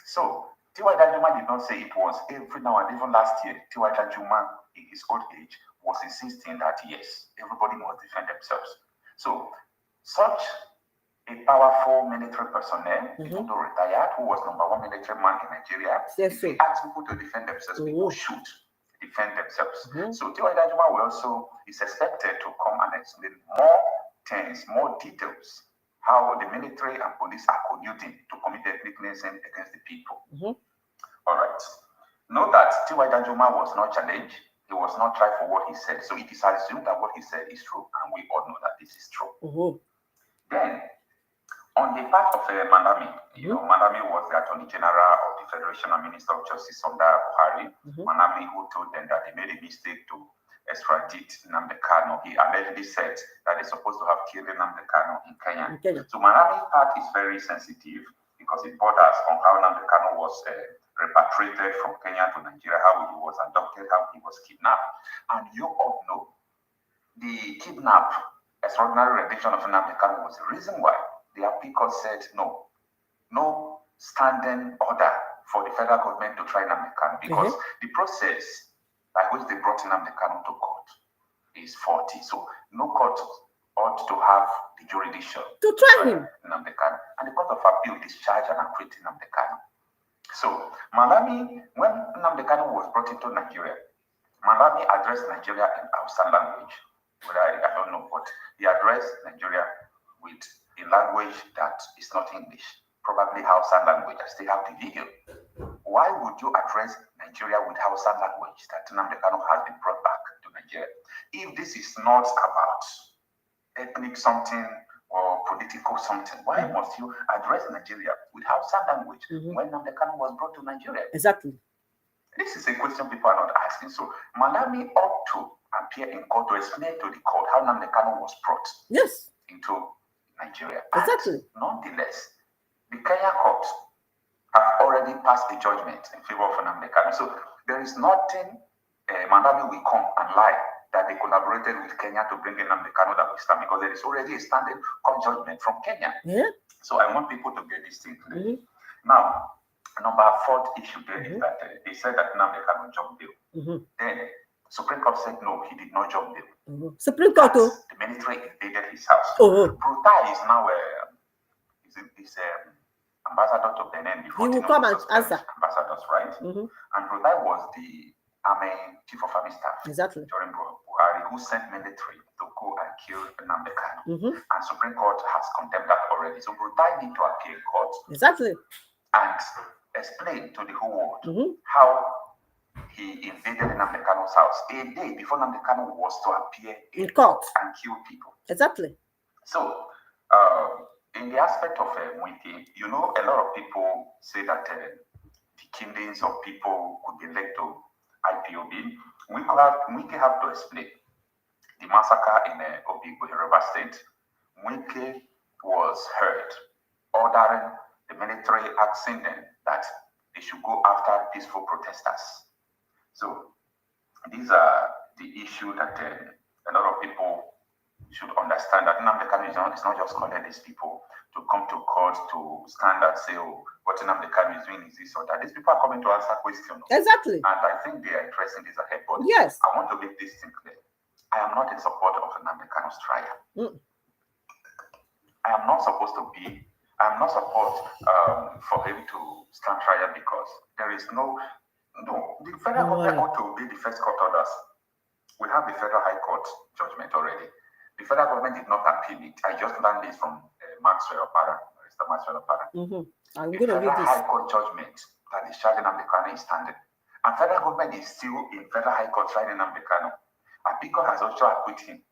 So T.Y. Danjuma did not say it was every now and even last year. T.Y. Danjuma, in his old age, was insisting that yes, everybody must defend themselves. So such a powerful military personnel, even though retired, who was #1 military man in Nigeria, if he asked people to defend themselves, people should defend themselves. So T.Y. Danjuma is expected to come and explain more things, more details, how the military and police are colluding to commit ethnic cleansing against the people. All right. Note that T.Y. Danjuma was not challenged. He was not tried for what he said. So it is assumed that what he said is true, and we all know that this is true. Then, on the part of Mandami, Mandami was the Attorney General of the Federation and Minister of Justice under Buhari. Mandami, who told them that they made a mistake to extradite Nnamdi Kanu. He allegedly said that they're supposed to have killed Nnamdi Kanu in Kenya. So Mandami's part is very sensitive because it borders on how Nnamdi Kanu was repatriated from Kenya to Nigeria, how he was abducted, how he was kidnapped. And you all know the extraordinary rendition of Nnamdi Kanu was the reason why the appeal court said no standing order for the federal government to try Nnamdi Kanu because the process by which they brought Nnamdi Kanu to court is faulty. So no court ought to have the jurisdiction to try him. Nnamdi Kanu. And the Court of Appeal discharged and acquitted Nnamdi Kanu. So Malami, when Nnamdi Kanu was brought into Nigeria, Malami addressed Nigeria in Hausa language. I don't know, but he addressed Nigeria with a language that is not English, probably Hausa language. I still have the video. Why would you address Nigeria with Hausa language that Nnamdi Kanu has been brought back to Nigeria? If this is not about ethnic something or political something, why must you address Nigeria with Hausa language when Nnamdi Kanu was brought to Nigeria? Exactly. This is a question people are not asking. So Malami ought to appear in court to explain to the court how Nnamdi Kanu was brought into Nigeria. Exactly. But nonetheless, the Kenya court have already passed a judgment in favor of Nnamdi Kanu. So there is nothing Malami will come and lie that they collaborated with Kenya to bring in Nnamdi Kanu that will stand because there is already a standing court judgment from Kenya. So I want people to get this thing clear. Now, number 4th issue there is that they said that Nnamdi Kanu jumped bail. Then Supreme Court said no, he did not jump bail. Supreme Court, the military invaded his house. Brutai is now ambassador to Benin. He will come and answer. Ambassadors, right? And Brutai was the army chief of army staff during Buhari, who sent military to go and kill Nnamdi Kanu. And Supreme Court has condemned that already. So Brutai need to appear in court. And explain to the whole world how he invaded Nnamdi Kanu's house a day before Nnamdi Kanu was to appear in court and kill people. So, in the aspect of Mwike, a lot of people say that the killings of people could be linked to IPOB. Mwike have to explain the massacre in Obigwe, River State. Mwike was heard ordering the military, asking them that they should go after peaceful protesters. So these are the issue that a lot of people should understand that Nnamdi Kanu is not just calling these people to come to court to stand and say, oh, what Nnamdi Kanu is doing is this or that. These people are coming to answer questions. Exactly. And I think they are addressing this ahead. But yes, I want to make this thing clear. I am not in support of Nnamdi Kanu's trial. I am not support for him to stand trial because there is no, the federal government ought to obey the first court orders. We have the Federal High Court judgment already. The federal government did not appeal it. I just learned this from Maxwell Opara, Mr. Maxwell Opara. I'm the going to read Federal this. High Court judgment that is charging Nnamdi Kanu is standing. And federal government is still in Federal High Court trying Nnamdi Kanu. And Biko has also acquitted him.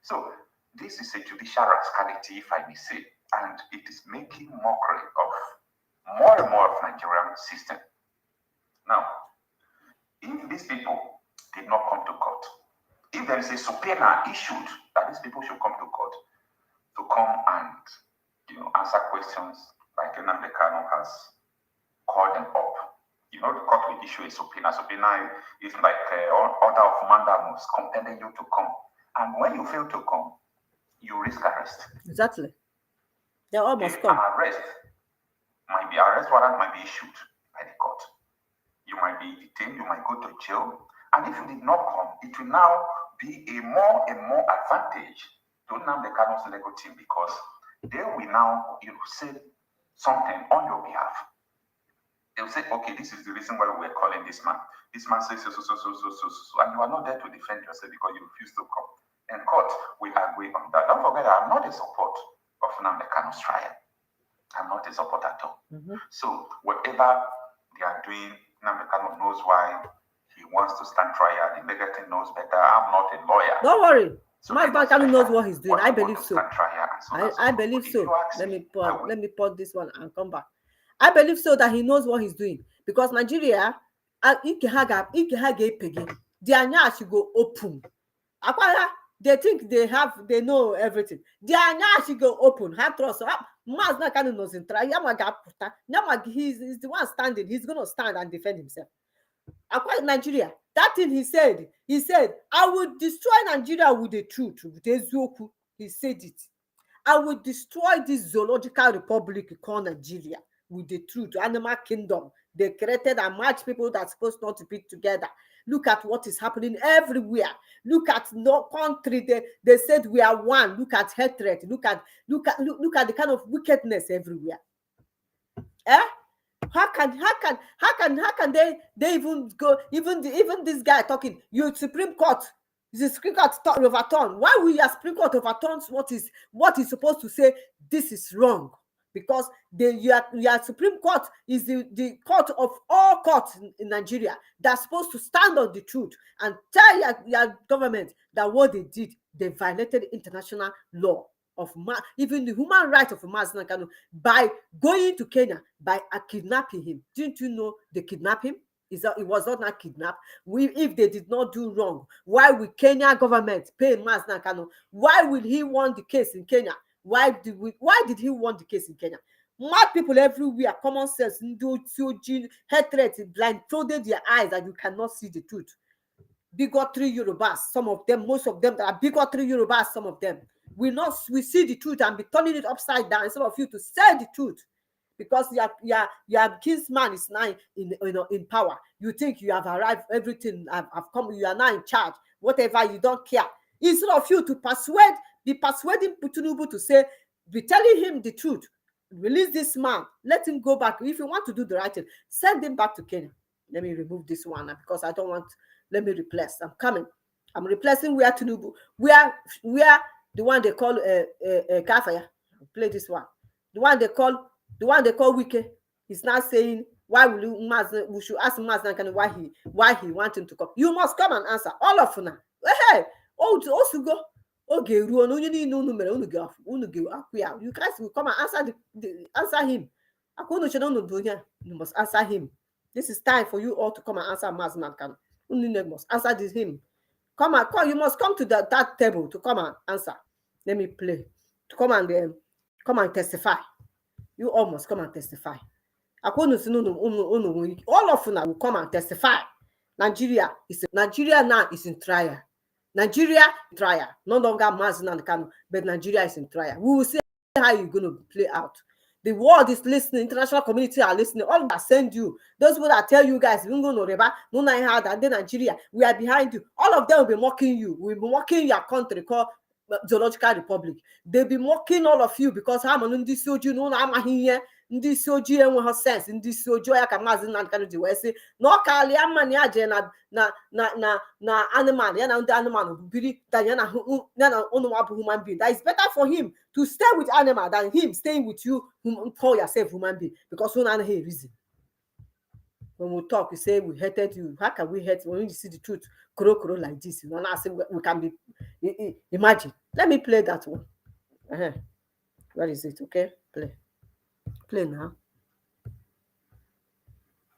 So this is a judicial rascality, if I may say, and it is making mockery of more and more of Nigerian system. Now, if these people did not come to court, if there is a subpoena issued that these people should come to court to come and answer questions like Nnamdi Kanu has called them up. The court will issue a subpoena. Subpoena is like order of mandamus compelling you to come. And when you fail to come, you risk arrest. Exactly. They almost come. Arrest warrant might be issued by the court. You might be detained, you might go to jail. And if you did not come, it will now be a more and more advantage to Nnamdi Kanu's legal team because they will now say something on your behalf. They will say, okay, this is the reason why we're calling this man. This man says so, and you are not there to defend yourself because you refuse to come. And court, we agree on that. Don't forget, I'm not in support of Nnamdi Kanu's trial. I'm not in support at all. So whatever they are doing, Nnamdi Kanu knows why he wants to stand trial. The legal team knows better. I'm not a lawyer. Don't worry. So Mazi Kanu knows what he's doing. I believe so. I believe so. Let me pause this one and come back. I believe so that he knows what he's doing because Nigeria, they should go open. They think they know everything. They should go open. Have trust. Mazi Kanu knows in trial. He's the one standing. He's going to stand and defend himself. Nigeria, that thing he said, I would destroy Nigeria with the truth. He said it. I will destroy this zoological republic called Nigeria with the truth. Animal kingdom. They created and match people that's supposed not to be together. Look at what is happening everywhere. Look at no country. They said we are one. Look at hatred. Look at the kind of wickedness everywhere. How can they even go? Even this guy talking, you Supreme Court, the Supreme Court overturn. Why will your Supreme Court overturn what is supposed to say this is wrong? Because your Supreme Court is the court of all courts in Nigeria that's supposed to stand on the truth and tell your government that what they did, they violated international law of even the human right of Mazi Nnamdi Kanu by going to Kenya by kidnapping him. Didn't you know they kidnapped him? It was not kidnapped. If they did not do wrong, why will Kenya government pay Mazi Nnamdi Kanu? Why will he won the case in Kenya? Why did he won the case in Kenya? Mad people everywhere, common sense, hatred, blindfolded their eyes and you cannot see the truth. Bigotry Yorubas, some of them, most of them that are bigotry Yorubas, some of them. We see the truth and be turning it upside down instead of you to say the truth. Because your kinsman is now in power. You think you have arrived, everything have come, you are now in charge. Whatever, you don't care. Instead of you to be persuading Tinubu to say, be telling him the truth. Release this man. Let him go back. If you want to do the right thing, send him back to Kenya. Let me remove this one because I don't want. Let me replace. I'm coming. I'm replacing where Tinubu. Where the one they call Kafaya. Play this one. The one they call Wike. He's now saying why we should ask Mazi Nnamdi Kanu why he want him to come. You must come and answer. All of you now. Hey, also go. Okay, you guys will come and answer him. You must answer him. This is time for you all to come and answer Mazi Nnamdi Kanu. You must answer him. Come. You must come to that table to come and answer. Let me play. To come and testify. You all must come and testify. All of you now will come and testify. Nigeria now is in trial. Nigeria trial, no longer Mazi Nnamdi Kanu, but Nigeria is in trial. We will see how you're going to play out. The world is listening, international community are listening. All that send you, those people that tell you guys, no Nigeria, we are behind you. All of them will be mocking you. We'll be mocking your country called Zoological Republic. They'll be mocking all of you because I'm on this soju, no, I'm here. Ndị isi ojii enweghị sense, ndị isi ojii ya ka Mazi Nnamdi Kanu ji wee sị na ọ karịa mma na ya jee na animal ya na ndị anụmanụ biri than ya na ụnụ abụ human being. That is better for him to stay with animal than him staying with you call yourself human being, because ụnụ anaghị reason. When we talk, we say we hated you. How can we hate when you see the truth kro like this? You know, now say we can be imagine. Let me play that one. Where is it? Okay, play now.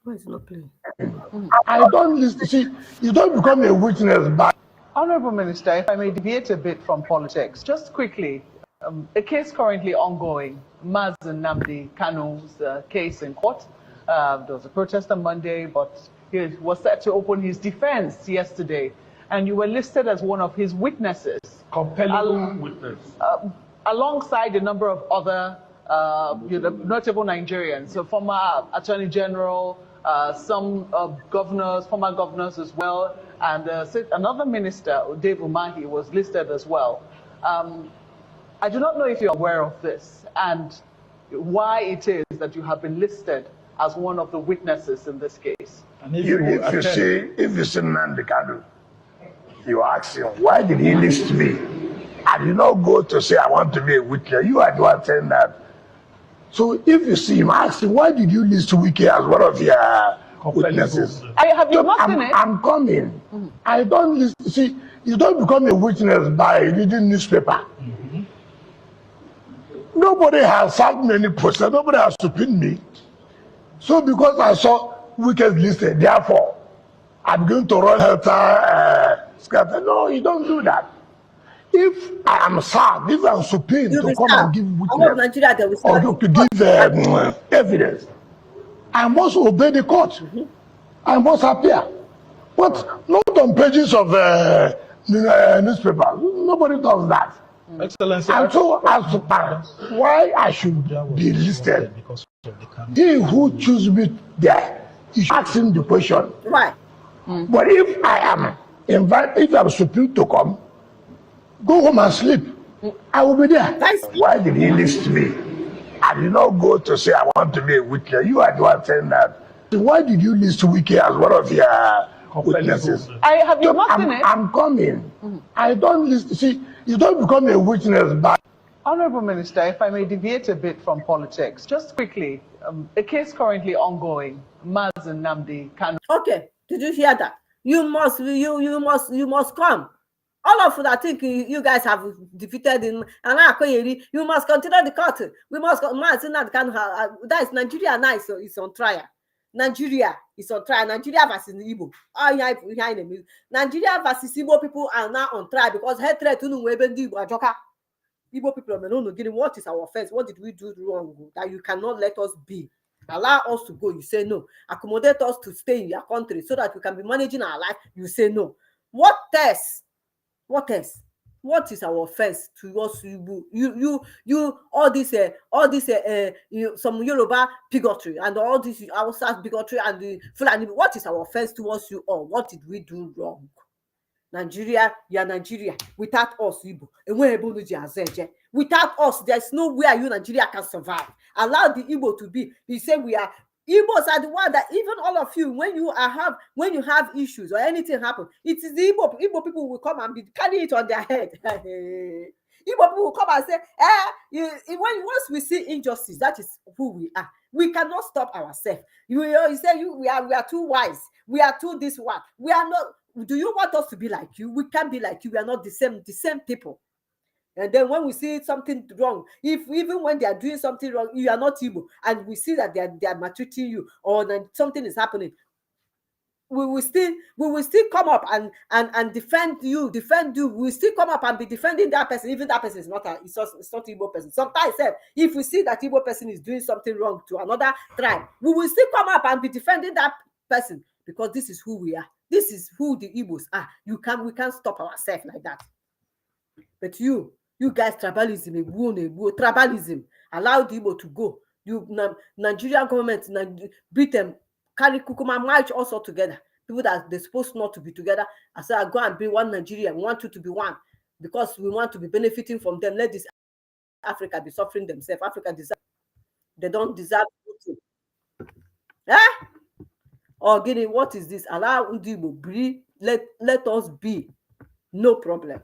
Why is it not playing? I don't listen. See, you don't become a witness by. Honorable Minister, if I may deviate a bit from politics, just quickly, a case currently ongoing, Mazi Nnamdi Kanu's case in court. There was a protest on Monday, but he was set to open his defense yesterday, and you were listed as one of his witnesses. Compelling witness. Alongside a number of other notable Nigerians, so former Attorney General, some governors, former governors as well, and another minister, Dave Umahi, was listed as well. I do not know if you're aware of this and why it is that you have been listed as one of the witnesses in this case. And if you see Nnamdi Kanu, you ask him, why did he list me? I did not go to say I want to be a witness. You are the one saying that. So if you see him, ask him, why did you list Wiki as one of your witnesses? Have you not seen it? I'm coming. I don't list. See, you don't become a witness by reading newspaper. Nobody has served me any process. Nobody has subpoenaed me. So because I saw Wike's listed, therefore, I'm going to run helter scatter. No, you don't do that. If I am served, if I'm subpoenaed to come and give witness or to give evidence, I must obey the court. I must appear. But not on pages of newspaper. Nobody does that. Excellency, and so as to why I should be listed, he who chooses me there, he should ask him the question. Right. But if I am invited, if I'm supposed to come, go home and sleep. I will be there. Why did he list me? I did not go to say I want to be a witness. You are the one saying that. Why did you list Wiki as one of your witnesses? Have you not seen it? I'm coming. I don't list. See, you don't become a witness by. Honorable Minister, if I may deviate a bit from politics, just quickly, a case currently ongoing, Mazi Nnamdi Kanu. Okay, did you hear that? You must come. All of that, I think you guys have defeated him, and you must continue the court. We must Mazi Nnamdi Kanu. That is Nigeria now. So it's on trial. Nigeria is on trial. Nigeria versus Igbo. Nigeria versus Igbo people are now on trial because hatred to Igbo people are not getting what is our offense? What did we do wrong that you cannot let us be? Allow us to go. You say no. Accommodate us to stay in your country so that we can be managing our life. You say no. What else? What else? What is our offense to us? You all this some Yoruba bigotry and all this outside bigotry and the Fulani. What is our offense towards you all? What did we do wrong? Nigeria, Nigeria. Without us, Igbo, without us, there's nowhere you Nigeria can survive. Allow the Igbo to be. He said we are. Igbos are the one that even all of you, when you have issues or anything happen, it is the Igbo people will come and be carrying it on their head. Igbo people will come and say, once we see injustice, that is who we are. We cannot stop ourselves. You say we are too wise. We are too this one. We are not. Do you want us to be like you? We can't be like you. We are not the same people. And then when we see something wrong, even when they are doing something wrong, you are not Igbo, and we see that they are maltreating you or that something is happening, we will still come up and defend you. We will still come up and be defending that person, even that person is not it's not Igbo person. Sometimes if we see that Igbo person is doing something wrong to another tribe, we will still come up and be defending that person because this is who we are. This is who the Igbos are. We can't stop ourselves like that. But you guys, tribalism, allow the Igbo to go. Nigerian government, Britain, carry Kukuma march also together. People that they're supposed not to be together. I said, I go and be one Nigeria. We want you to be one because we want to be benefiting from them. Let this Africa be suffering themselves. Africa they don't deserve anything. Eh? Or Guinea, what is this? Allow Ndibo be. Let us be. No problem.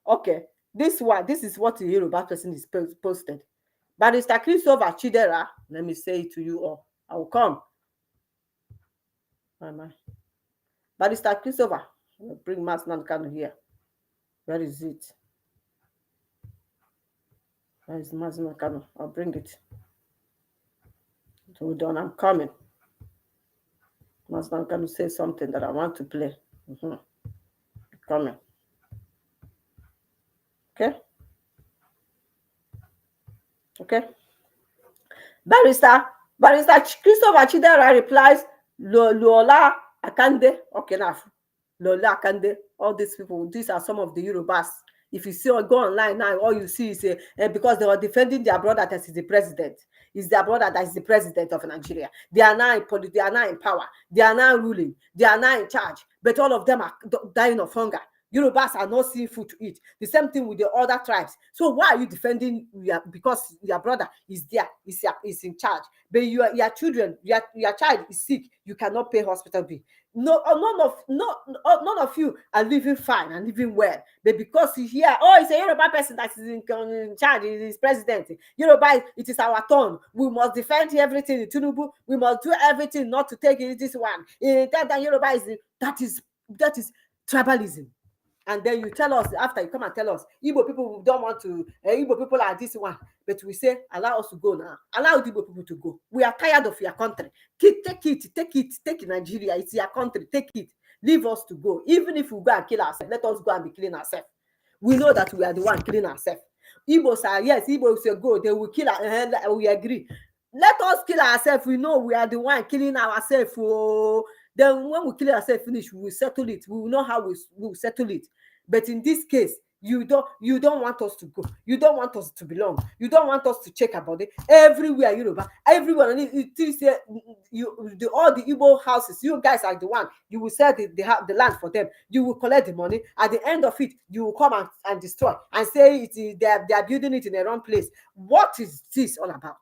Okay. This is what the Yoruba person is posted. Barrister Christopher Chidera, let me say it to you all. I will come. Barrister Christopher, bring Mazi Nnamdi Kanu here. Where is it? Where is Mazi Nnamdi Kanu? I'll bring it. Hold on, I'm coming. Mazi Nnamdi Kanu say something that I want to play. Coming. Okay. Barrister Christopher Chidera replies, Lola Akande. Okay, now Lola Akande. All these people, these are some of the Yorubas. If you see or go online now, all you see is because they were defending their brother that is the president. Is their brother that is the president of Nigeria. They are now in politics, they are now in power, they are now ruling, they are now in charge. But all of them are dying of hunger. Yorubas are not seeing food to eat. The same thing with the other tribes. So why are you defending because your brother is there, is in charge? But your children, your child is sick, you cannot pay hospital bill. No, none of you are living fine and living well. But because you hear, it's a Yoruba person that is in charge, is president. Yoruba, it is our turn. We must defend everything in Tinubu. We must do everything not to take this one. That Yoruba that is tribalism. And then you tell us, after you come and tell us, Igbo people don't want to, Igbo people are this one. But we say, allow us to go now. Allow the Igbo people to go. We are tired of your country. Take Nigeria. It's your country. Take it. Leave us to go. Even if we go and kill ourselves, let us go and be killing ourselves. We know that we are the one killing ourselves. Igbos are, yes, Igbos say go. They will kill us. We agree. Let us kill ourselves. We know we are the one killing ourselves. Oh. Then when we kill ourselves finish, we will settle it. We will know how we will settle it. But in this case, you don't want us to go. You don't want us to belong. You don't want us to check about it. Everywhere, Yoruba, everyone, all the Igbo houses, you guys are the one. You will sell the land for them. You will collect the money. At the end of it, you will come and destroy and say they are building it in the wrong place. What is this all about?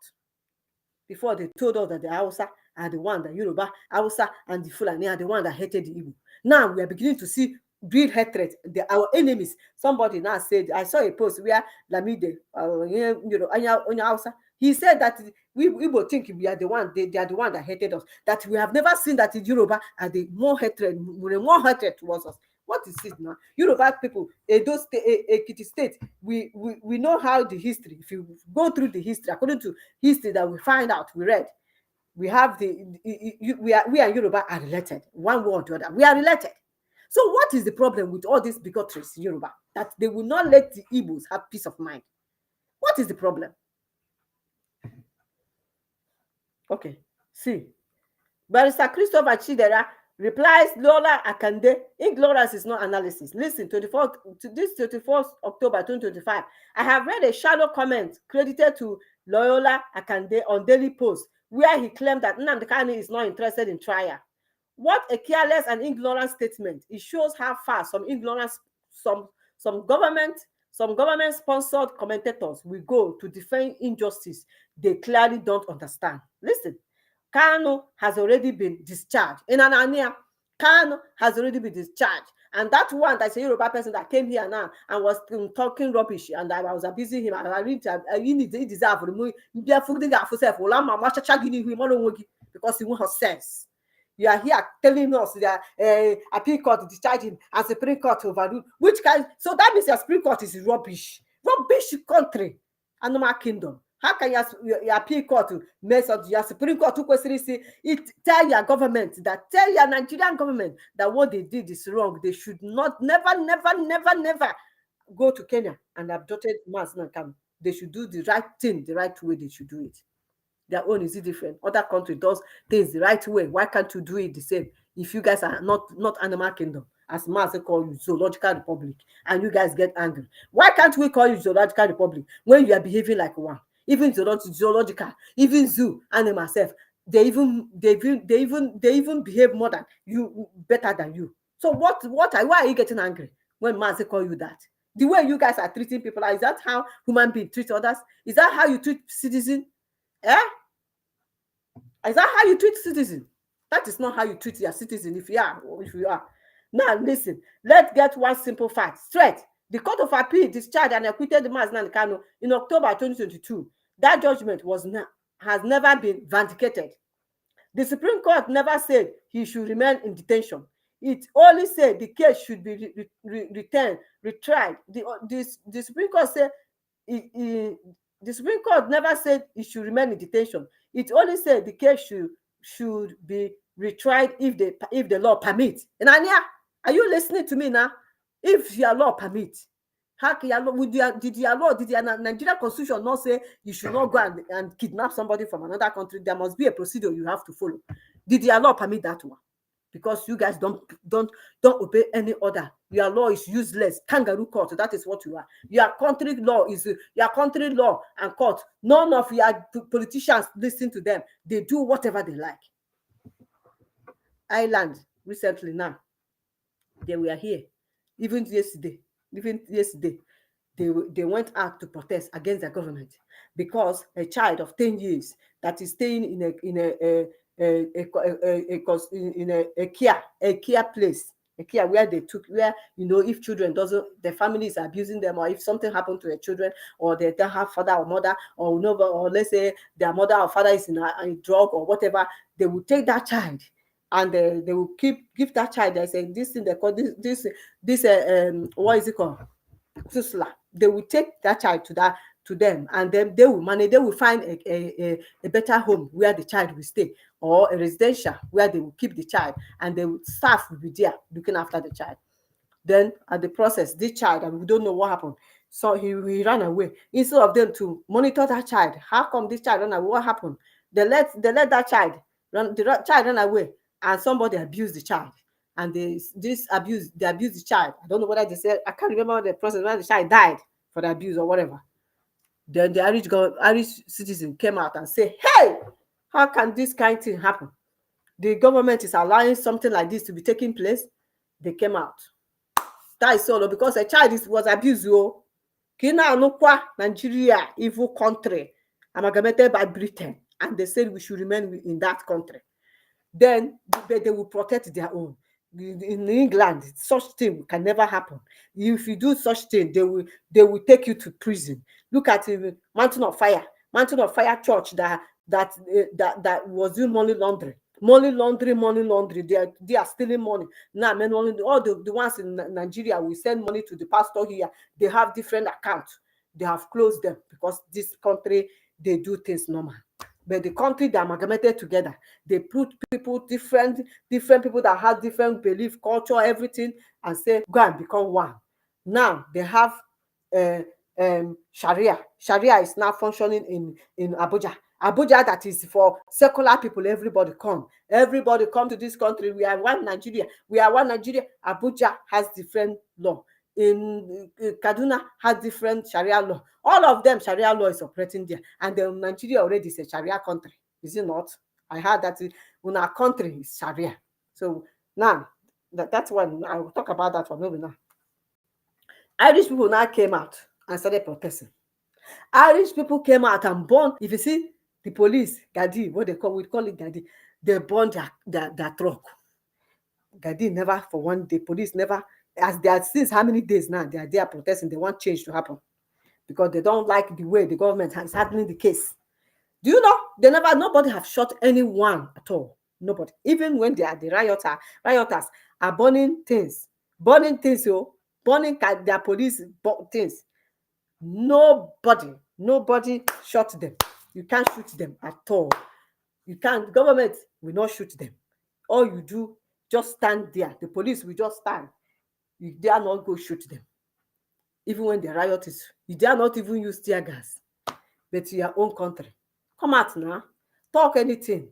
Before they told us that the Hausa are the one, the Yoruba, Hausa, and the Fulani are the one that hated the Igbo. Now we are beginning to see real hatred. Our enemies. Somebody now said, I saw a post where Lamide, Hausa, he said that we will think we are the one, they are the one that hated us. That we have never seen that in Yoruba are the more hatred towards us. What is it now? Yoruba people, those Ekiti State, we know how the history. If you go through the history, according to history that we find out, we read, we have we and Yoruba are related. One way or the other, we are related. So what is the problem with all these bigotries in Yoruba? That they will not let the Igbos have peace of mind. What is the problem? Okay, see. Barrister Christopher Chidera replies, Lola Akande, ignorance is not analysis. Listen, to this 24th October 2025, I have read a shallow comment credited to Loyola Akande on Daily Post, where he claimed that Nnamdi Kanu is not interested in trial. What a careless and ignorant statement. It shows how far some government-sponsored commentators will go to defend injustice they clearly don't understand. Listen. Kanu has already been discharged. In Anania, Kanu has already been discharged. And that one that's a Yoruba person that came here now and was talking rubbish and I was abusing him. I really deserve because he won't have sense. You are here telling us that appeal court discharged him and Supreme Court overruled. Which kind? So that means your Supreme Court is rubbish. Rubbish country. Animal kingdom. How can your appeal court mess up your Supreme Court? Tell your government tell your Nigerian government that what they did is wrong. They should never go to Kenya and abducted Mazi Nnamdi Kanu. They should do the right thing, the right way they should do it. Their own is different. Other country does things the right way. Why can't you do it the same? if you guys are not animal kingdom, as Mazi call you, zoological republic, and you guys get angry? Why can't we call you zoological republic when you are behaving like one? Even zoological, even zoo animal self, they even behave more than you, better than you. So why are you getting angry when Mazi call you that? The way you guys are treating people, is that how human beings treat others? Is that how you treat citizens? Is that how you treat citizens? That is not how you treat your citizen. If you are. Now listen, let's get one simple fact straight. The Court of Appeal discharged and acquitted Mazi Nnamdi Kanu in October 2022. That judgment has never been vindicated. The Supreme Court never said he should remain in detention. It only said the case should be retried. The Supreme Court said the Supreme Court never said he should remain in detention. It only said the case should be retried if the law permits. And Anya, are you listening to me now? If your law permits, did the Nigerian Constitution not say you should not go and kidnap somebody from another country? There must be a procedure you have to follow. Did your law permit that one? Because you guys don't obey any order. Your law is useless. Kangaroo court, that is what you are. Your country law and court. None of your politicians listen to them. They do whatever they like. Ireland recently now, they were here. Even yesterday, they went out to protest against the government because a child of 10 years that is staying in a care place, where if children the family is abusing them, or if something happened to the children, or they don't have father or mother, or let's say their mother or father is in a drug or whatever, they will take that child and they will give that child. They say this thing they call this what is it called? They will take that child to them, and then they will find a better home where the child will stay, or a residential where they will keep the child, and the staff will be there looking after the child. Then at the process, this child, and we don't know what happened, so he ran away. Instead of them to monitor that child, how come this child ran away? What happened? They let that child run away, and somebody abused the child. And they abused the child. I don't know whether they said, I can't remember the process, when the child died for the abuse or whatever. Then the Irish citizen came out and said, hey, how can this kind of thing happen? The government is allowing something like this to be taking place. They came out. That is all because a child was abused. Nigeria, evil country, amalgamated by Britain, and they said we should remain in that country. Then they will protect their own. In England, such thing can never happen. If you do such thing, they will take you to prison. Look at Mountain of Fire Church that was doing money laundering. They are stealing money now. All the ones in Nigeria, we send money to the pastor here. They have different accounts. They have closed them because this country, they do things normal. But the country, they amalgamated together. They put people, different people that have different belief, culture, everything, and say, go and become one. Now they have Sharia. Sharia is now functioning in Abuja. Abuja, that is for secular people. Everybody come to this country. We are one Nigeria. Abuja has different law. In Kaduna has different Sharia law. All of them, Sharia law is operating there. And then Nigeria already is a Sharia country. Is it not? I heard that in our country is Sharia. So now, that's one. I will talk about that one maybe now. Irish people now came out and started protesting. Irish people came out and burned. If you see the police, Gadi, we call it Gadi, they burned their truck. Gadi never, for one day, police never, as they are since how many days now, they are there protesting. They want change to happen because they don't like the way the government is handling the case. Do you know? Nobody have shot anyone at all. Nobody. Even when they are the rioters are burning things, burning their police things. Nobody shot them. You can't shoot them at all. You can't. Government will not shoot them. All you do, just stand there. The police will just stand. You dare not go shoot them. Even when the riot is, you dare not even use tear gas. But to your own country. Come out now. Talk anything.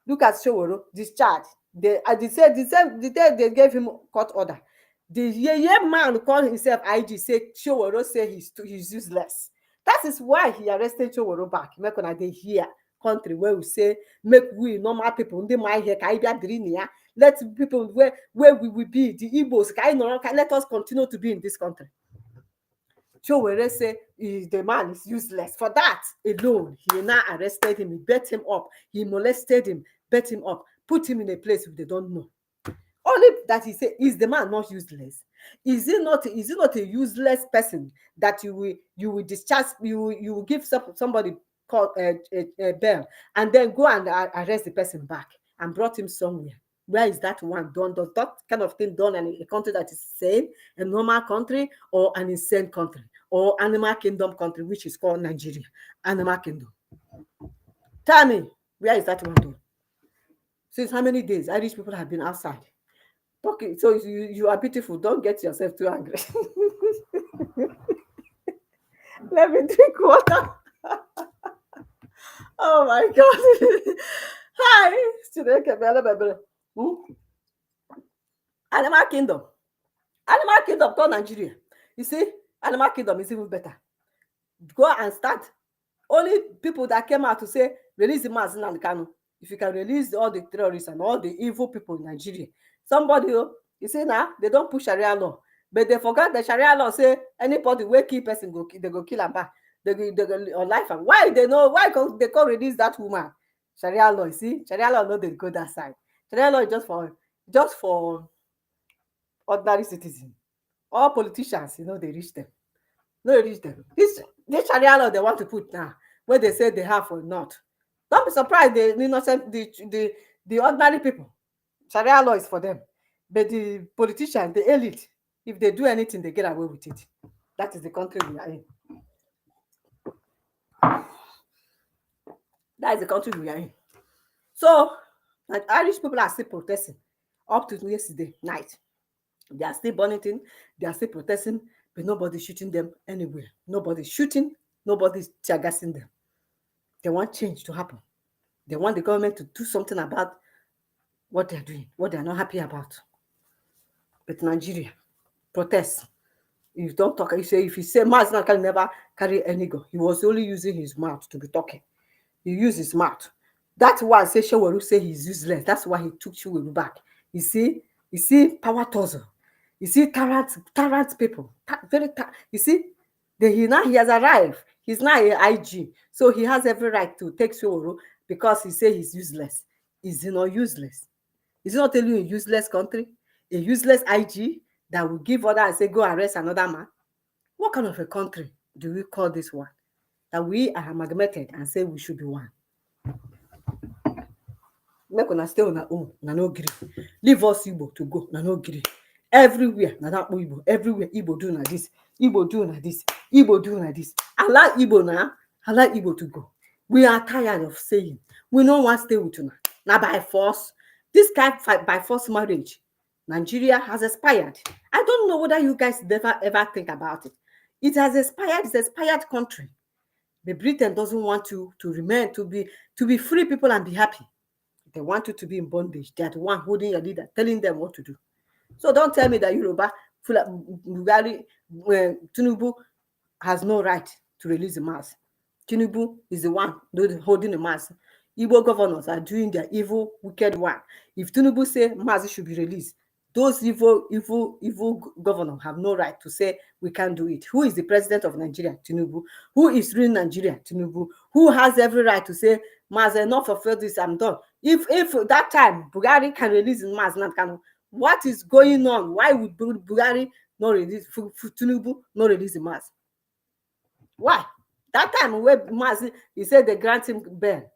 Look at Showoro, discharge. the day they gave him court order, the man called himself IG, say Showoro say he's useless. That is why he arrested Showoro back. Make una dey hear country where we say make we normal people ndị ma ihe ka anyị bịa dịrị na ya. Let people where we will be, the Igbos, let us continue to be in this country. Showoro say the man is useless. For that alone, he now arrested him, he bet him up, he molested him, bet him up, put him in a place they don't know. Only that he say, is the man not useless? Is he not a useless person that you will discharge, you will give somebody called a bail and then go and arrest the person back and brought him somewhere? Where is that one done? Does that kind of thing done in a country that is sane, a normal country, or an insane country, or animal kingdom country, which is called Nigeria, animal kingdom? Tell me, where is that one done? Since how many days Irish people have been outside? Okay, so you are beautiful. Don't get yourself too angry. Let me drink water. Oh my God. Hi. Animal Kingdom. Animal Kingdom called Nigeria. You see, Animal Kingdom is even better. Go and start. Only people that came out to say, release the Mazi Nnamdi Kanu. If you can release all the terrorists and all the evil people in Nigeria. Somebody, you see now, they don't push Sharia law. But they forgot the Sharia law say anybody will kill person, they go kill and back. They go on life. And why they know? Why they can't release that woman? Sharia law, you see? Sharia law, no, they go that side. Sharia law is just for ordinary citizens. All politicians, they reach them. No, they reach them. This Sharia law they want to put now, where they say they have or not. Don't be surprised the innocent, the ordinary people. Sharia law is for them. But the politicians, the elite, if they do anything, they get away with it. That is the country we are in. That is the country we are in. So, like Irish people are still protesting up to yesterday night. They are still burning things, they are still protesting, but nobody's shooting them anywhere. Nobody's shooting, nobody's tear gassing them. They want change to happen. They want the government to do something about what they're doing, what they're not happy about. But Nigeria, protest. If you don't talk, if you say Mazi Nnamdi Kanu never carry any gun, he was only using his mouth to be talking. He used his mouth. That's why I say Showoro say he's useless. That's why he took Showoro back. You see, power tussle. You see, tyrant people. You see, he has arrived. He's now an IG. So he has every right to take Showoro because he say he's useless. Is he not useless? Is it not telling you a useless country? A useless IG that will give order and say, go arrest another man? What kind of a country do we call this one? That we are amalgamated and say we should be one. Make una stay on our own, na no gree. Leave us Igbo to go, na no gree. Everywhere, na that Igbo. Everywhere, Igbo do na this. Igbo do na this. Igbo do na this. Allow Igbo now. Allow Igbo to go. We are tired of saying, we don't want to stay with you now by force. This kind of by force marriage, Nigeria has expired. I don't know whether you guys never ever think about it. It has expired. It's an expired country. The Britain doesn't want to remain, to be free people and be happy. They want you to be in bondage. They are the one holding your leader, telling them what to do. So don't tell me that Yoruba, Tinubu has no right to release the mass. Tinubu is the one holding the mass. Igbo governors are doing their evil, wicked one. If Tinubu say Mazi should be released, those evil governors have no right to say we can't do it. Who is the president of Nigeria? Tinubu. Who is ruling Nigeria? Tinubu. Who has every right to say Mazi, enough of this, I'm done? If that time Buhari can release Mazi Nnamdi Kanu, what is going on? Why would Buhari not release Tinubu not release the Mazi? Why? That time where Mazi, he said they grant him bail.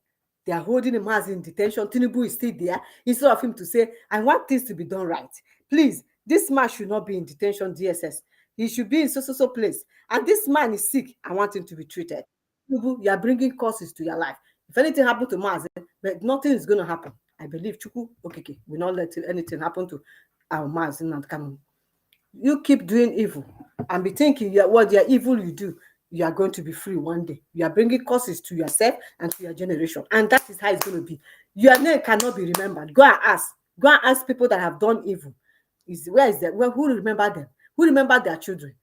They are holding him as in detention. Tinubu is still there. Instead of him to say, I want things to be done right. Please, this man should not be in detention, DSS. He should be in so place. And this man is sick. I want him to be treated. Tinubu, you are bringing causes to your life. If anything happened to Mazi, nothing is going to happen. I believe Chukwu Okeke will not let anything happen to our Mazi Nnamdi Kanu. You keep doing evil and be thinking what your evil you do, you are going to be free one day. You are bringing causes to yourself and to your generation. And that is how it's going to be. Your name cannot be remembered. Go and ask Go and ask people that have done evil. Where is that? Well, who remember them? Who remember their children?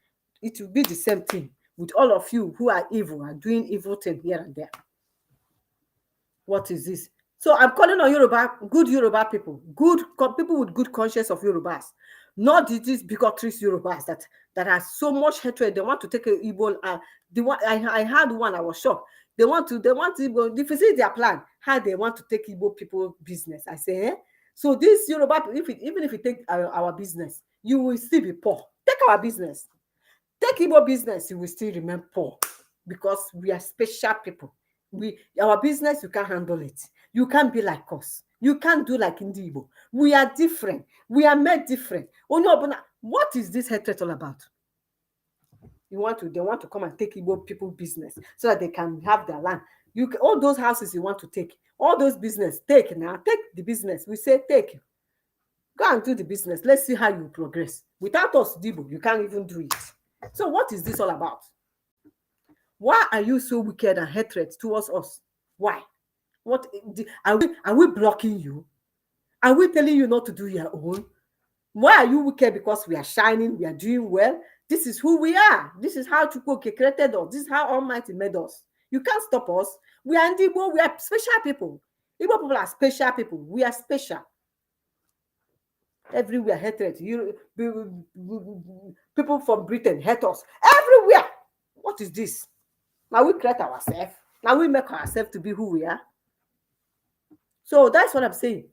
It will be the same thing with all of you who are evil and doing evil things here and there. What is this? So I'm calling on Yoruba, good Yoruba people, good people with good conscience of Yorubas, not these bigotry Yorubas that are so much hatred. They want to take an Igbo. The one I had one, I was shocked. They want to Igbo. If you see their plan, how they want to take Igbo people business. I say, eh? So this Yoruba, even if you take our business, you will still be poor. Take our business, take Igbo business, you will still remain poor because we are special people. Our business, you can't handle it. You can't be like us. You can't do like Igbo. We are different. We are made different. Oh no, but what is this hatred all about? They want to come and take Igbo people business so that they can have their land. All those houses you want to take, all those business, take now. Take the business. We say take. Go and do the business. Let's see how you progress. Without us, Igbo, you can't even do it. So what is this all about? Why are you so wicked and hatred towards us? Why? What are we blocking you? Are we telling you not to do your own? Why are you wicked? Because we are shining, we are doing well. This is who we are. This is how Chukwu created us. This is how Almighty made us. You can't stop us. We are Igbo. We are special people. Igbo people are special people. We are special. Everywhere hatred. People from Britain hate us. Everywhere. What is this? Now we create ourselves. Now we make ourselves to be who we are. So that's what I'm saying.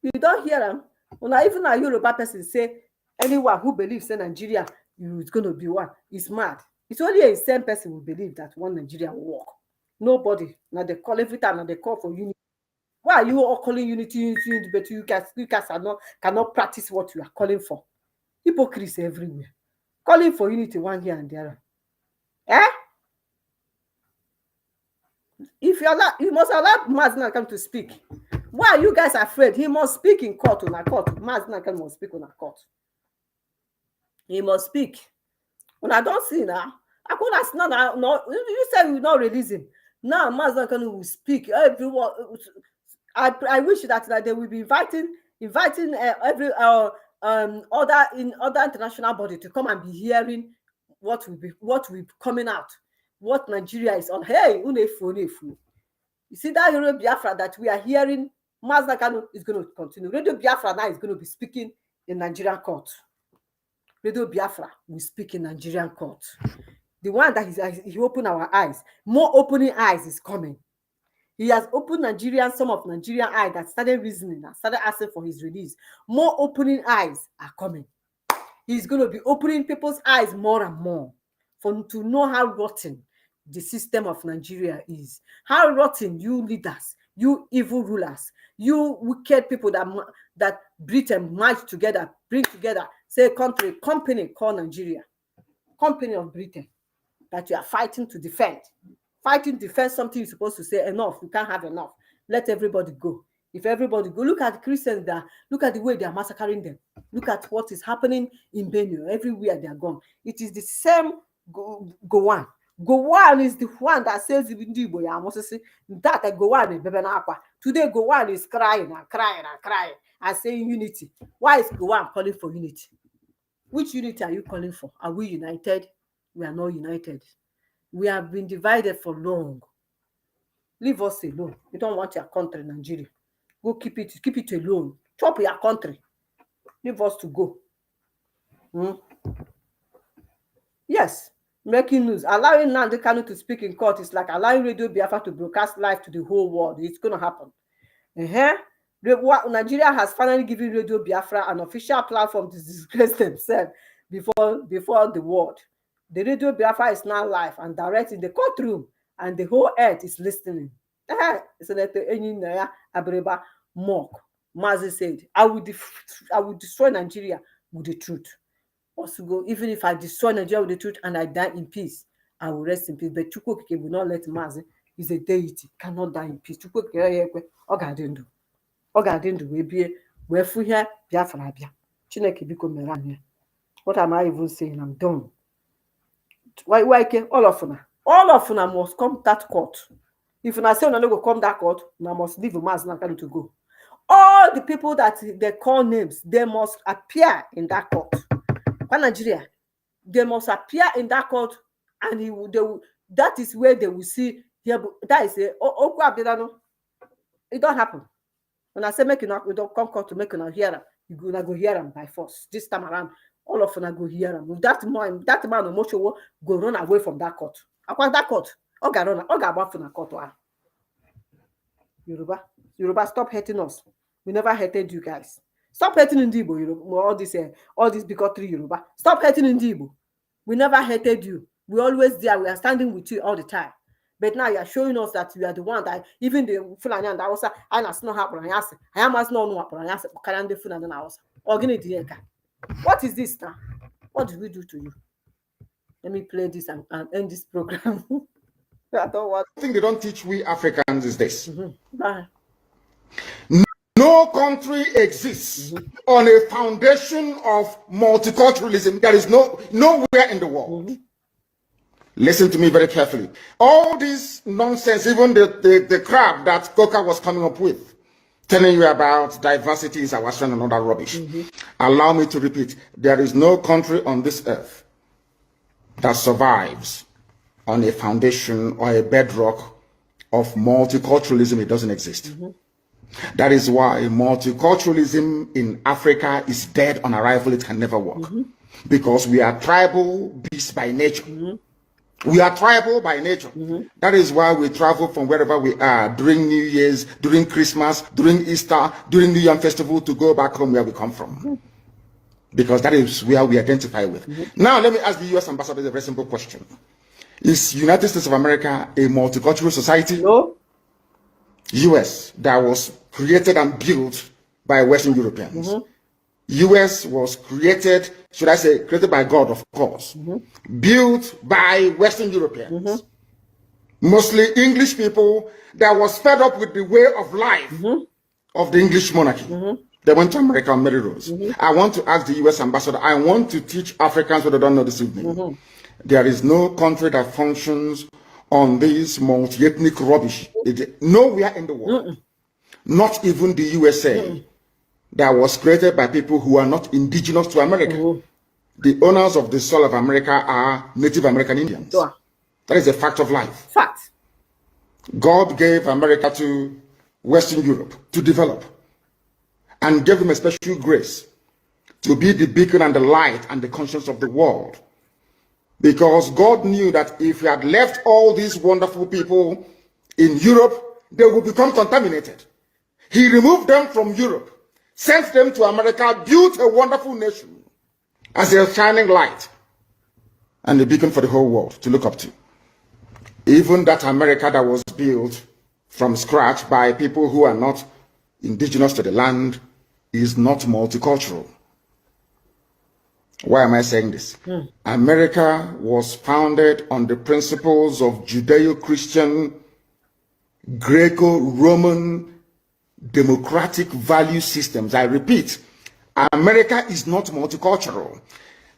You don't hear them. Well, even a Yoruba person say anyone who believes in Nigeria is going to be one is mad. It's only a same person who believes that one Nigeria will work. Nobody. Now they call every time. Now they call for unity. Why are you all calling unity, but you guys cannot practice what you are calling for? Hypocrisy everywhere. Calling for unity one here and there. Eh? If you must allow Mazi Nnamdi Kanu to speak. Why are you guys afraid? He must speak in court on a court. Mazi Nnamdi Kanu must speak on a court. He must speak. When I don't see now, I could ask no. You said we will not release him. Now Mazi Nnamdi Kanu will speak. Everyone. I wish that they will be inviting every other international body to come and be hearing what will be coming out. What Nigeria is on. Hey, unefu. You see that Radio Biafra that we are hearing, Mazi Nnamdi Kanu is going to continue. Radio Biafra now is going to be speaking in Nigerian court. Radio Biafra will speak in Nigerian court. The one that he opened our eyes. More opening eyes is coming. He has opened some of Nigerian eyes that started reasoning and started asking for his release. More opening eyes are coming. He's going to be opening people's eyes more and more to know how rotten the system of Nigeria is. How rotten you leaders, you evil rulers, you wicked people that Britain merge together, bring together, say company called Nigeria, company of Britain, that you are fighting to defend. Fighting to defend something you're supposed to say, enough, you can't have enough. Let everybody go. If everybody go, look at the Christians there, look at the way they are massacring them. Look at what is happening in Benue. Everywhere they are gone. It is the same Gowon. Gowon is the one that says that Gowon is Bebenakwa. Today Gowon is crying and crying and crying and saying unity. Why is Gowon calling for unity? Which unity are you calling for? Are we united? We are not united. We have been divided for long. Leave us alone. You don't want your country, Nigeria. Go keep it alone. Chop your country. Leave us to go. Yes. Making news. Allowing Nnamdi Kanu to speak in court is like allowing Radio Biafra to broadcast live to the whole world. It's going to happen. Nigeria has finally given Radio Biafra an official platform to disgrace themselves before the world. The Radio Biafra is now live and direct in the courtroom, and the whole earth is listening. Mazi said, I will destroy Nigeria with the truth. Also go, even if I destroy Nigeria with the truth and I die in peace, I will rest in peace. But Chukwu will not let Mazi. He's a deity, cannot die in peace. Chukwu Ogadindu we Biafra bia. Chineke biko mere anyị. What am I even saying? I'm done. Why all of una must come that court. If una say una no go come that court, una must leave Mazi Nnamdi Kanu to go. all the people that they call names, they must appear in that court. For Nigeria, they must appear in that court, and that is where they will see. That is it don't happen. When I say make we don't come court to make you hear them, you go hear them by force. This time around, all of them go hear them. That man Omoshowo go run away from that court. Across that court, Oga about from the court. Yoruba, stop hating us. We never hated you guys. Stop hating Igbo, Yoruba. All this bigotry Yoruba. Stop hating Igbo. We never hated you. We always there. We are standing with you all the time. But now you are showing us that you are the one that even the Fulani and Hausa, I must not happen. I am as no happen. Karande Fulani and Hausa. What is this now? What did we do to you? Let me play this and end this program. I think they don't teach we Africans is this. Bye. No country exists on a foundation of multiculturalism. There is nowhere in the world. Listen to me very carefully. All this nonsense, even the crap that Coca was coming up with, telling you about diversity is our strength and all that rubbish. Allow me to repeat, there is no country on this earth that survives on a foundation or a bedrock of multiculturalism. It doesn't exist. That is why multiculturalism in Africa is dead on arrival. It can never work. Because we are tribal beasts by nature. We are tribal by nature. That is why we travel from wherever we are during New Year's, during Christmas, during Easter, during New Year Festival to go back home where we come from. Because that is where we identify with. Now, let me ask the U.S. ambassador a very simple question. Is United States of America a multicultural society? No. U.S. that was created and built by Western Europeans. U.S. was created, should I say, created by God, of course, built by Western Europeans, mostly English people that was fed up with the way of life of the English monarchy. They went to America on merry roads. I want to ask the U.S. ambassador, I want to teach Africans what they don't know this evening. There is no country that functions on this multi-ethnic rubbish. Nowhere in the world, not even the USA, that was created by people who are not indigenous to America. The owners of the soil of America are Native American Indians. That is a fact of life. Fact. God gave America to Western Europe to develop and gave them a special grace to be the beacon and the light and the conscience of the world. Because God knew that if he had left all these wonderful people in Europe, they would become contaminated. He removed them from Europe, sent them to America, built a wonderful nation as a shining light and a beacon for the whole world to look up to. Even that America that was built from scratch by people who are not indigenous to the land is not multicultural. Why am I saying this? America was founded on the principles of Judeo-Christian, Greco-Roman, democratic value systems. I repeat, America is not multicultural.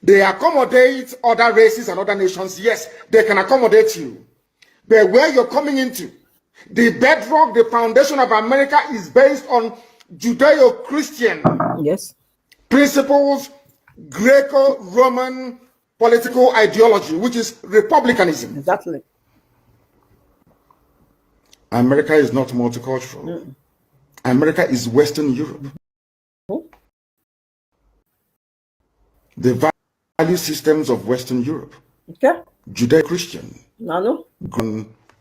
They accommodate other races and other nations. Yes, they can accommodate you. But where you're coming into, the bedrock, the foundation of America is based on Judeo-Christian principles, Greco-Roman political ideology, which is republicanism. Exactly. America is not multicultural. America is Western Europe. The value systems of Western Europe. Judeo-Christian.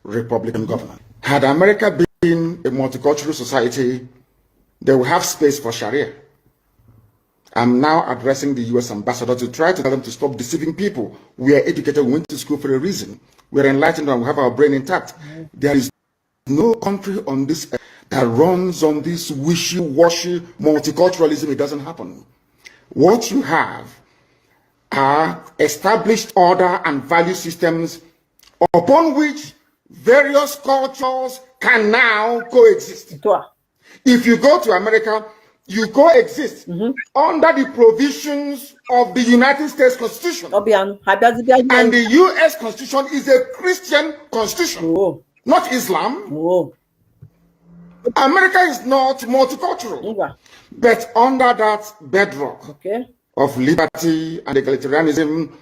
Republican government. Had America been a multicultural society, they would have space for Sharia. I'm now addressing the U.S. ambassador to try to tell them to stop deceiving people. We are educated, we went to school for a reason. We are enlightened and we have our brain intact. There is no country on this earth that runs on this wishy-washy multiculturalism. It doesn't happen. What you have are established order and value systems upon which various cultures can now coexist. If you go to America, you coexist under the provisions of the United States Constitution. And the U.S. Constitution is a Christian constitution, not Islam. America is not multicultural, but under that bedrock of liberty and egalitarianism,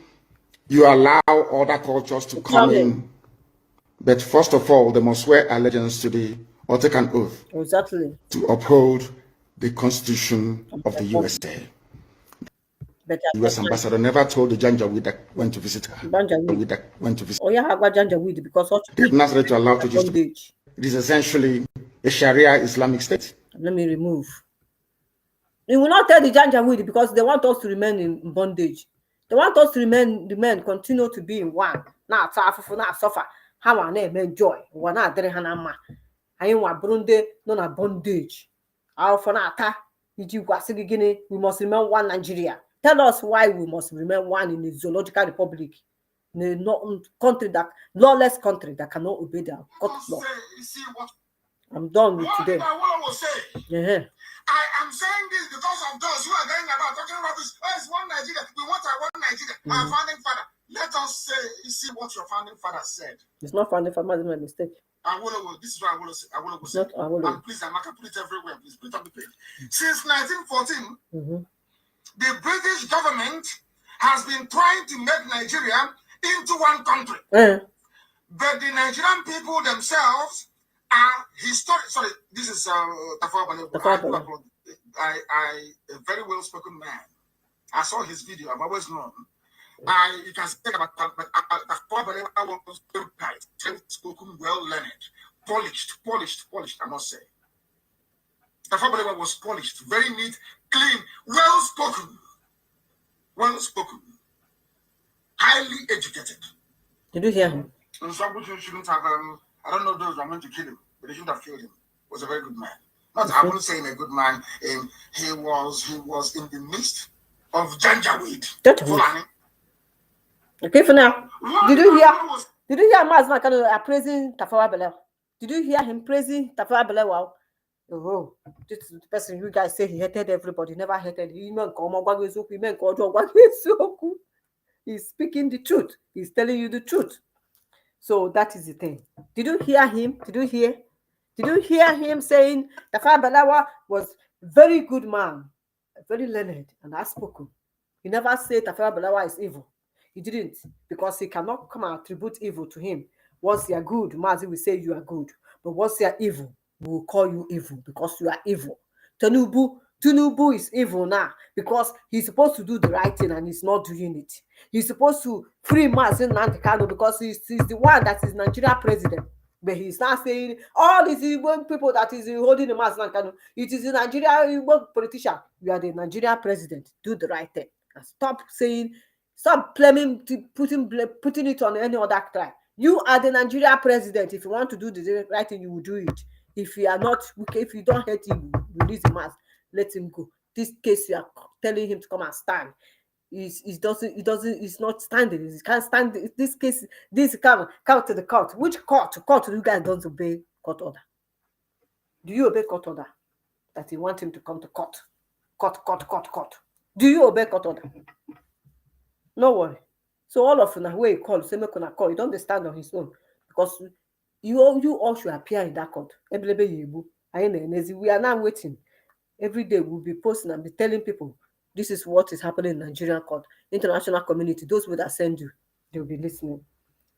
you allow other cultures to come in. But first of all, they must swear allegiance to or take an oath to uphold the Constitution of the USA. But the U.S. ambassador never told the Janjaweed that went to visit her. Oh yeah, Janjaweed because they're not ready to allow to just. It is essentially a Sharia Islamic state. Let me remove. You will not tell the Janjaweed because they want us to remain in bondage. They want us to remain, continue to be in one. Now suffer. How I name enjoy. We're not there, Hanama. I want Burundi, no na bondage. Our fanata, we must remain one Nigeria. Tell us why we must remain one in the zoological republic. In a country that lawless country that cannot obey their court law. I'm done with today. I am saying this because of those who are going about talking about this. Oh, it's one Nigeria. We want our one Nigeria. Our founding father. Let us see what your founding father said. It's not founding father, it's my mistake. This is what I want to say. And please, Amaka, put it everywhere. Please put it on the page. Since 1914, the British government has been trying to make Nigeria into one country. But the Nigerian people themselves are historic. Sorry, this is Tafawa Balewa. A very well spoken man. I saw his video. I've always known. You can speak about Tafawa Balewa was very bright, spoken, well learned, polished. I must say, Tafawa Balewa was polished, very neat, clean, well spoken, highly educated. Did you hear him? And somebody shouldn't have. I don't know those who are meant to kill him, but they should have killed him. He was a very good man. I wouldn't say him a good man. He was in the midst of Janjaweed. Okay, for now. Did you hear Mazi Nnamdi Kanu praising Tafawa Balewa? Did you hear him praising Tafawa Balewa? Oh, this is the person you guys say he hated everybody, never hated him. He's speaking the truth. He's telling you the truth. So that is the thing. Did you hear him? Did you hear him saying Tafawa Balewa was very good man, very learned and outspoken? He never said Tafawa Balewa is evil. He didn't, because he cannot come and attribute evil to him. Once you are good, Mazi will say you are good. But once you are evil, we will call you evil because you are evil. Tinubu is evil now because he's supposed to do the right thing and he's not doing it. He's supposed to free Mazi Nnamdi Kanu because he's the one that is Nigeria president. But he's not saying all these people that is holding the Mazi Nnamdi Kanu. It is a Nigeria politician. You are the Nigeria president. Do the right thing. And stop blaming, putting it on any other tribe. You are the Nigeria president. If you want to do the right thing, you will do it. If you are not, if you don't hate him, release him as, let him go. This case, you are telling him to come and stand. He's not standing. He can't stand this case. This come to the court. Which court? Court you guys don't obey court order. Do you obey court order? That you want him to come to court. Court. Do you obey court order? No worry. So all of you now, where you call, say make una call. You don't stand on his own because you all should appear in that court. We are now waiting. Every day we'll be posting and be telling people this is what is happening in Nigerian court. International community, those who that send you, they'll be listening.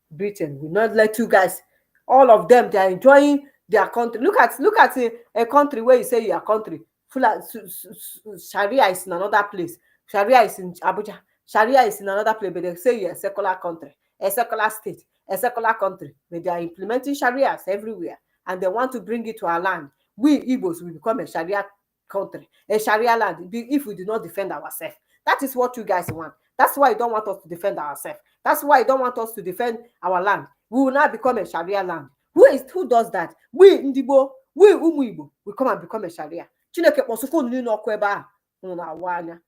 Britain will not let you guys. All of them, they are enjoying their country. Look at a country where you say your country. Sharia is in another place. Sharia is in Abuja. Sharia is in another place, but they say you're a secular country, a secular state, a secular country. But they are implementing Sharias everywhere, and they want to bring it to our land. We Igbos will become a Sharia country, a Sharia land, if we do not defend ourselves. That is what you guys want. That's why you don't want us to defend ourselves. That's why you don't want us to defend our land. We will not become a Sharia land. Who does that? We Ndibo, we Umuibo, we come and become a Sharia. Chineke kpọsụkwu unu n'ọkụ ebe a unu na-awa anya.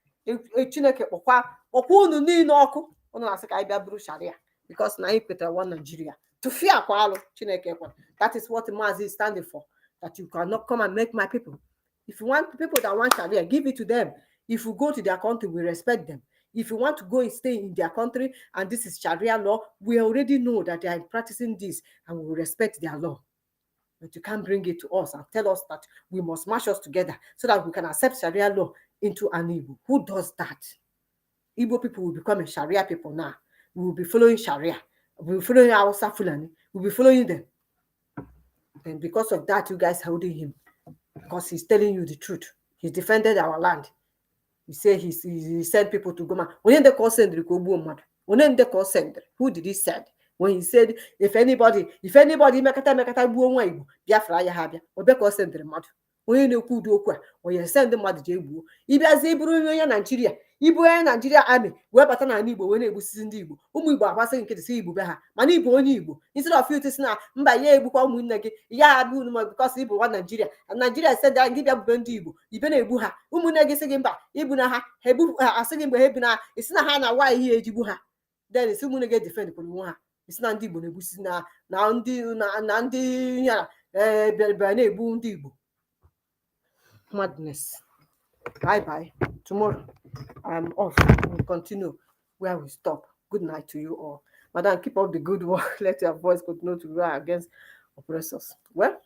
Chineke kpọkwa unu niile ọkụ unu na-asị ka anyị bịa bụrụ Sharia because na anyị kwetara one Nigeria. To fear kwalụ Chineke kwa. That is what Mazi is standing for. That you cannot come and make my people. If you want people that want Sharia, give it to them. If you go to their country, we respect them. If you want to go and stay in their country and this is Sharia law, we already know that they are practicing this and we respect their law. But you can't bring it to us and tell us that we must mash us together so that we can accept Sharia law into an Igbo. Who does that? Igbo people will become a Sharia people now. We will be following Sharia. We will be following Hausa Fulani. We will be following them. And because of that, you guys holding him. Because he's telling you the truth. He defended our land. He said he sent people to go. When they call send, when they call send, who did he send? When he said, if anybody mekata buo nwa Igbo, Biafra ya ha bia, obe call send the mmadụ. Onye na-ekwu ụdị okwu a, onye send mmadụ je egbuo. Ịbịazie iburu onye Nigeria, ibu onye Nigeria army, wee bata na Igbo wee na-egbusisi ndị Igbo. Ụmụ Igbo agbasị nkịtị si Igbo be ha, mana Igbo onye Igbo. Instead of you to say na mba ya egbukwa ụmụnne gị, ya abụ unu because Igbo wa Nigeria. And Nigeria said that gị bịa bube ndị Igbo, ibe na-egbu ha. Ụmụnne gị sị gị mba, igbu na ha, ha egbu asị gị mgbe ha ebu na isi na ha na nwaanyị ihe ejigbu ha. Then isi ụmụnne gị defend kwuru nwa ha. Isi na ndị Igbo na-egbusi na ndị ya bịara na-egbu ndị Igbo. Madness. Bye. Tomorrow I'm off. We'll continue where we stop. Good night to you all. Madam, keep up the good work. Let your voice continue to rise against oppressors. Well,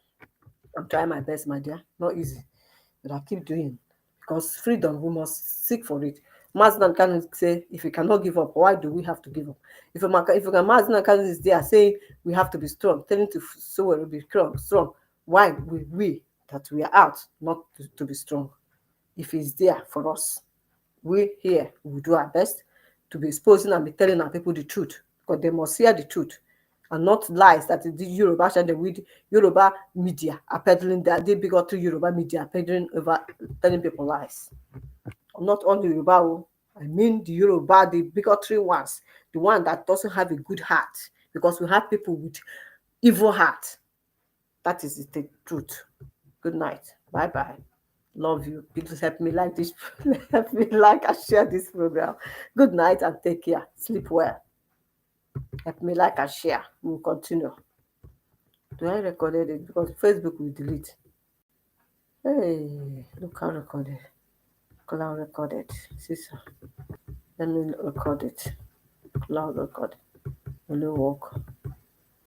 I'm trying my best, my dear. Not easy, but I keep doing. Because freedom, we must seek for it. Mazi Nnamdi Kanu say, if we cannot give up, why do we have to give up? If Mazi Nnamdi Kanu is there saying we have to be strong, telling to so we'll be strong, why will we that we are out not to be strong? If it's there for us, we here will do our best to be exposing and be telling our people the truth, because they must hear the truth and not lies that the Yoruba and the Yoruba media are peddling, that the bigotry Yoruba media are peddling over, telling people lies. Not only Yoruba, I mean the Yoruba, the bigotry ones, the one that doesn't have a good heart, because we have people with evil heart. That is the truth. Good night. Bye. Love you. Please help me like this. Help me like and share this program. Good night and take care. Sleep well. Help me like and share. We'll continue. Do I record it? Because Facebook will delete. Hey, look how recorded. Cloud recorded. Sister. Let me record it. Cloud record. Will it work?